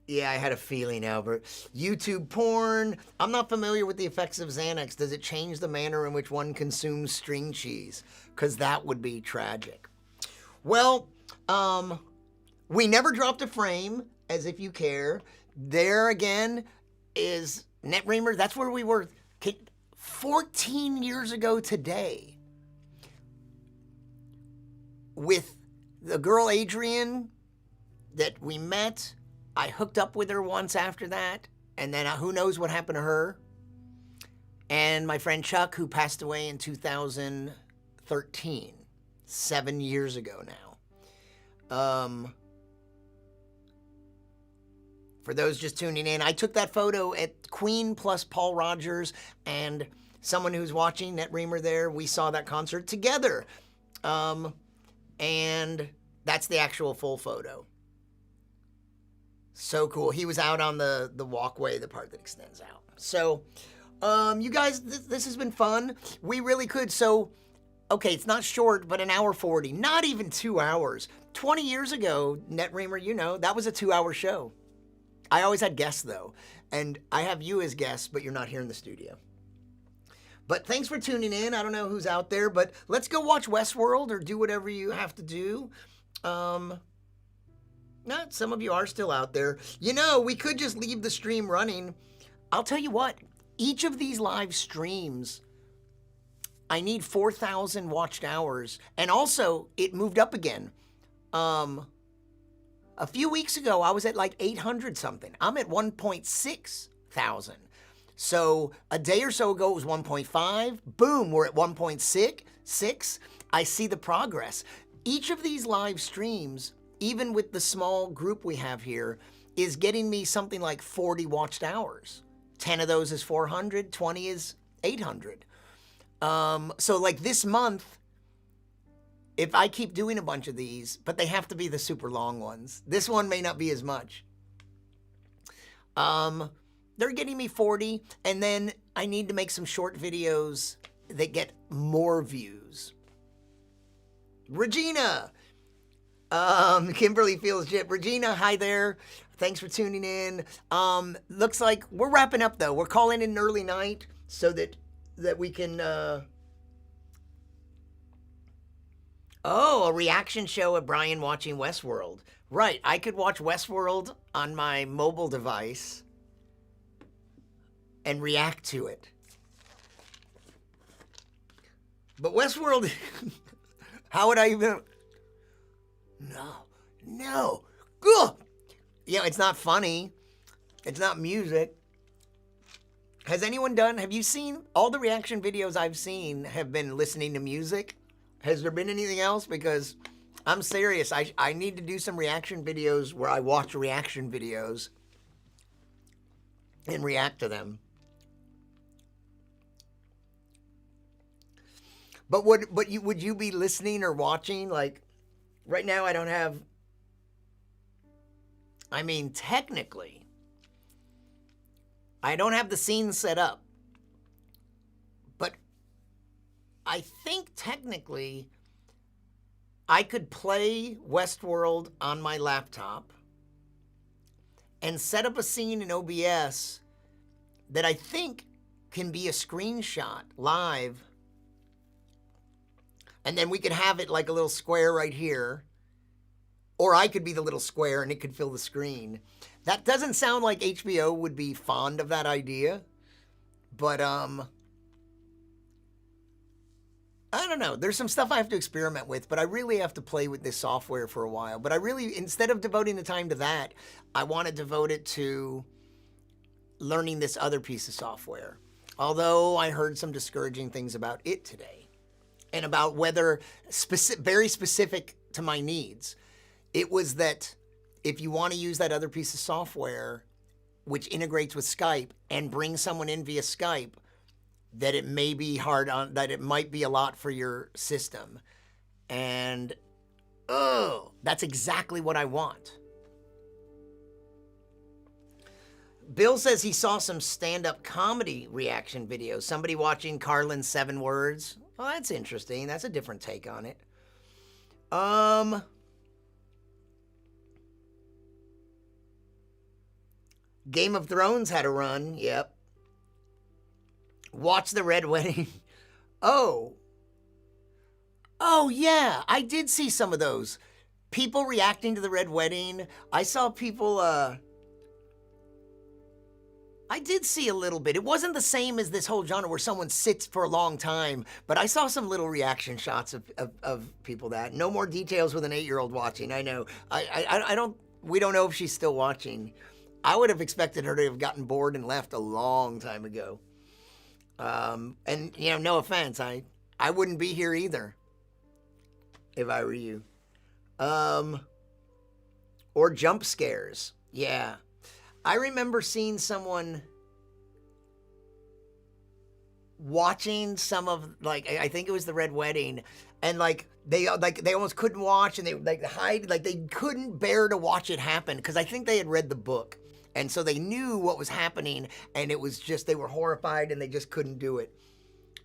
Yeah, I had a feeling, Albert. YouTube porn. I'm not familiar with the effects of Xanax. Does it change the manner in which one consumes string cheese? Because that would be tragic. Well, we never dropped a frame, as if you care. There again is NetReamer. That's where we were 14 years ago today. With the girl Adrienne that we met. I hooked up with her once after that, and then who knows what happened to her. And my friend Chuck, who passed away in 2013, 7 years ago now. For those just tuning in, I took that photo at Queen plus Paul Rogers, and someone who's watching, NetReamer there, we saw that concert together. And that's the actual full photo. So cool. He was out on the walkway, the part that extends out. So, you guys, this has been fun. We really could. So, okay, it's not short, but 1:40. Not even 2 hours. 20 years ago, NetReamer, that was a 2-hour show. I always had guests, though. And I have you as guests, but you're not here in the studio. But thanks for tuning in. I don't know who's out there, but let's go watch Westworld or do whatever you have to do. Some of you are still out there. We could just leave the stream running. I'll tell you what, each of these live streams, I need 4,000 watched hours. And also, it moved up again. A few weeks ago, I was at like 800 something. I'm at 1.6 thousand. So a day or so ago, it was 1.5. Boom, we're at 1.6. I see the progress. Each of these live streams, even with the small group we have here, is getting me something like 40 watched hours. 10 of those is 400, 20 is 800. So like this month, if I keep doing a bunch of these, but they have to be the super long ones. This one may not be as much. They're getting me 40, and then I need to make some short videos that get more views. Regina, Kimberly feels shit. Regina, hi there. Thanks for tuning in. Looks like we're wrapping up though. We're calling it an early night so that we can. Oh, a reaction show of Brian watching Westworld. Right, I could watch Westworld on my mobile device and react to it. But Westworld, how would I even? No. Ugh. You know, it's not funny. It's not music. Have you seen, all the reaction videos I've seen have been listening to music? Has there been anything else? Because I'm serious. I need to do some reaction videos where I watch reaction videos and react to them. But would you be listening or watching? Like, right now I don't have, I mean, technically, I don't have the scene set up. But I think technically I could play Westworld on my laptop and set up a scene in OBS that I think can be a screenshot live. And then we could have it like a little square right here. Or I could be the little square and it could fill the screen. That doesn't sound like HBO would be fond of that idea. But, I don't know. There's some stuff I have to experiment with, but I really have to play with this software for a while. But I really, instead of devoting the time to that, I want to devote it to learning this other piece of software. Although I heard some discouraging things about it today. And about whether, very specific to my needs. It was that if you want to use that other piece of software, which integrates with Skype, and bring someone in via Skype, that it may be hard on, that it might be a lot for your system. And, that's exactly what I want. Bill says he saw some stand-up comedy reaction videos. Somebody watching Carlin's 7 Words. Well, that's interesting. That's a different take on it. Game of Thrones had a run. Yep. Watch the Red Wedding. Oh, yeah. I did see some of those. People reacting to the Red Wedding. I saw people, I did see a little bit. It wasn't the same as this whole genre where someone sits for a long time, but I saw some little reaction shots of people that. No more details with an 8-year-old watching. I know. We don't know if she's still watching. I would have expected her to have gotten bored and left a long time ago. And, you know, no offense, I wouldn't be here either if I were you. Or jump scares. Yeah. I remember seeing someone watching some of, like, I think it was the Red Wedding, and they almost couldn't watch, and they hide, like they couldn't bear to watch it happen, because I think they had read the book. And so they knew what was happening, and it was just, they were horrified and they just couldn't do it.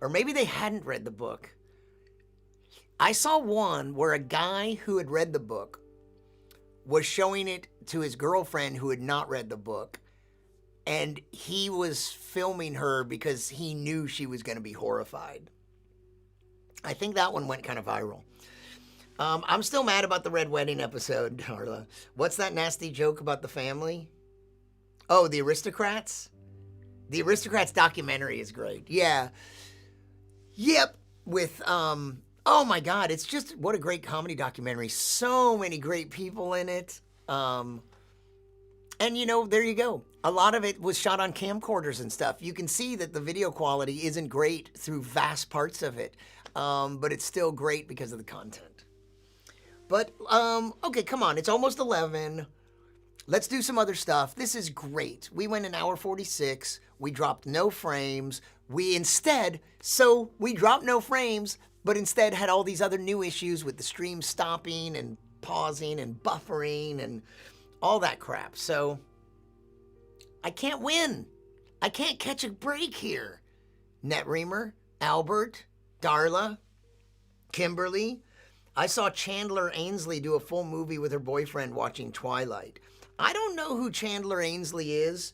Or maybe they hadn't read the book. I saw one where a guy who had read the book was showing it to his girlfriend who had not read the book. And he was filming her because he knew she was going to be horrified. I think that one went kind of viral. I'm still mad about the Red Wedding episode, Darla. What's that nasty joke about the family? Oh, The Aristocrats? The Aristocrats documentary is great. Yeah. Yep. With, oh my God, it's just, what a great comedy documentary. So many great people in it. And, you know, there you go. A lot of it was shot on camcorders and stuff. You can see that the video quality isn't great through vast parts of it. But it's still great because of the content. But, okay, come on. It's almost 11. Let's do some other stuff. This is great. We went an hour 46. We dropped no frames. We dropped no frames, but instead had all these other new issues with the stream stopping and pausing and buffering and all that crap. So I can't win. I can't catch a break here. Netreamer, Albert, Darla, Kimberly. I saw Chandler Ainsley do a full movie with her boyfriend watching Twilight. I don't know who Chandler Ainsley is,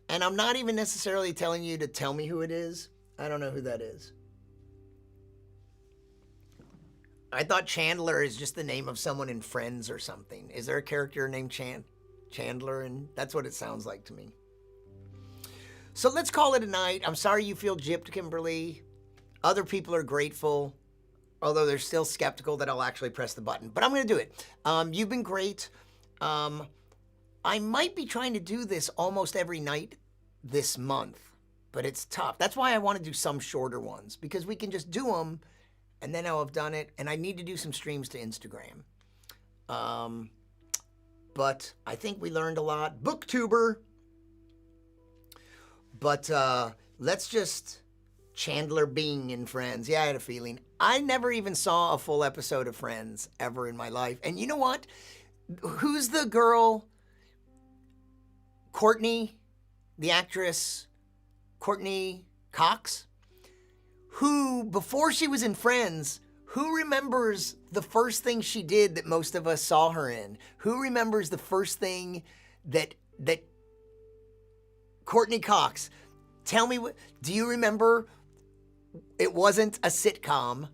and I'm not even necessarily telling you to tell me who it is. I don't know who that is. I thought Chandler is just the name of someone in Friends or something. Is there a character named Chandler? And that's what it sounds like to me. So let's call it a night. I'm sorry you feel gypped, Kimberly. Other people are grateful, although they're still skeptical that I'll actually press the button. But I'm going to do it. You've been great. I might be trying to do this almost every night this month, but it's tough. That's why I want to do some shorter ones, because we can just do them, and then I'll have done it. And I need to do some streams to Instagram. But I think we learned a lot. Booktuber. But let's just... Chandler Bing in Friends. Yeah, I had a feeling. I never even saw a full episode of Friends ever in my life. And you know what? Who's the girl? Courtney, the actress, Courtney Cox, who, before she was in Friends, who remembers the first thing she did that most of us saw her in? Who remembers the first thing that Courtney Cox, tell me, do you remember? It wasn't a sitcom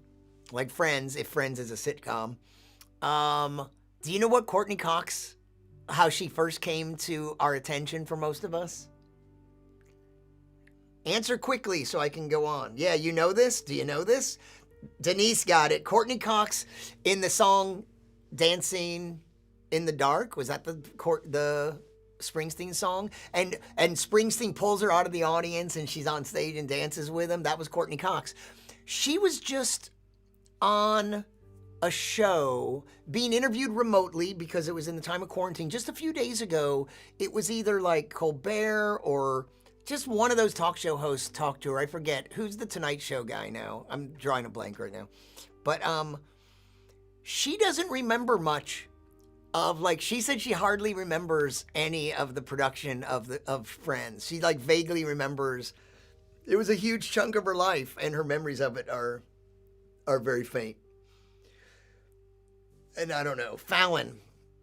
like Friends, if Friends is a sitcom. Do you know what Courtney Cox, how she first came to our attention for most of us? Answer quickly so I can go on. Yeah, you know this? Do you know this? Denise got it. Courtney Cox in the song Dancing in the Dark. Was that the Springsteen song? And Springsteen pulls her out of the audience and she's on stage and dances with him. That was Courtney Cox. She was just on a show being interviewed remotely because it was in the time of quarantine. Just a few days ago, it was either like Colbert or just one of those talk show hosts talked to her. I forget. Who's the Tonight Show guy now? I'm drawing a blank right now. But she doesn't remember much of, like, she said she hardly remembers any of the production of Friends. She like vaguely remembers. It was a huge chunk of her life, and her memories of it are very faint. And I don't know. Fallon.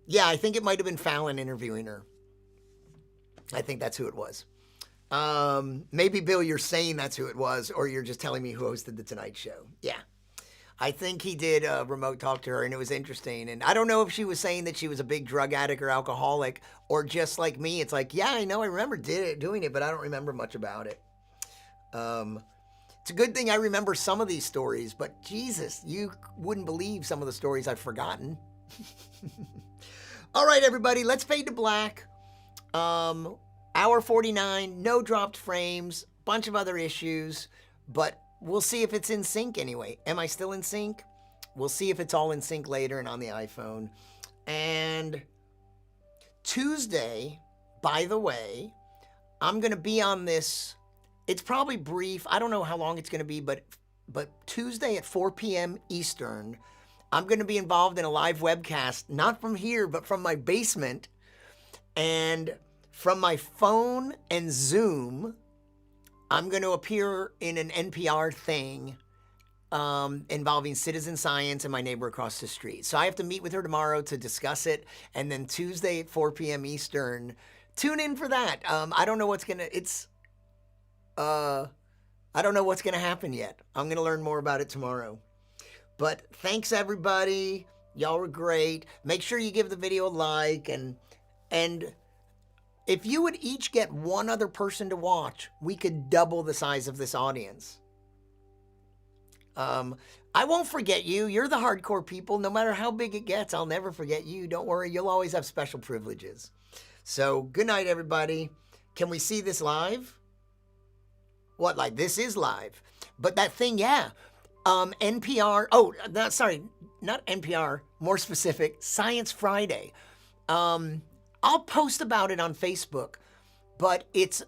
Yeah, I think it might have been Fallon interviewing her. I think that's who it was. Maybe, Bill, you're saying that's who it was, or you're just telling me who hosted The Tonight Show. Yeah. I think he did a remote talk to her, and it was interesting. And I don't know if she was saying that she was a big drug addict or alcoholic, or just like me. It's like, yeah, I know, I remember doing it, but I don't remember much about it. It's a good thing I remember some of these stories, but Jesus, you wouldn't believe some of the stories I've forgotten. All right, everybody, let's fade to black. Hour 49, no dropped frames, bunch of other issues, but we'll see if it's in sync anyway. Am I still in sync? We'll see if it's all in sync later and on the iPhone. And Tuesday, by the way, I'm going to be on this. It's probably brief. I don't know how long it's going to be, but Tuesday at 4 p.m. Eastern, I'm going to be involved in a live webcast, not from here, but from my basement. And from my phone and Zoom, I'm going to appear in an NPR thing involving citizen science and my neighbor across the street. So I have to meet with her tomorrow to discuss it. And then Tuesday at 4 p.m. Eastern, tune in for that. I don't know what's going to, I don't know what's going to happen yet. I'm going to learn more about it tomorrow. But thanks, everybody. Y'all were great. Make sure you give the video a like. And if you would each get one other person to watch, we could double the size of this audience. I won't forget you. You're the hardcore people. No matter how big it gets, I'll never forget you. Don't worry. You'll always have special privileges. So good night, everybody. Can we see this live? What, like this is live? But that thing, yeah. NPR. Oh, sorry, not NPR. More specific, Science Friday. I'll post about it on Facebook, but it's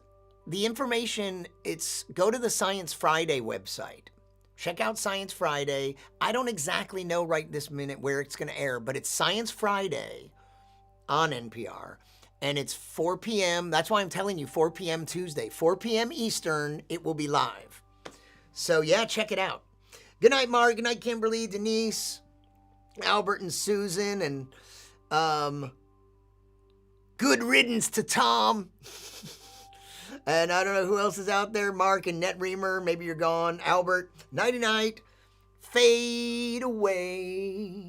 the information. It's go to the Science Friday website. Check out Science Friday. I don't exactly know right this minute where it's going to air, but it's Science Friday on NPR. And it's 4 p.m. That's why I'm telling you 4 p.m. Tuesday. 4 p.m. Eastern, it will be live. So, yeah, check it out. Good night, Mark. Good night, Kimberly, Denise. Albert and Susan, and good riddance to Tom. And I don't know who else is out there. Mark and Netreamer, maybe you're gone. Albert, nighty-night. Fade away.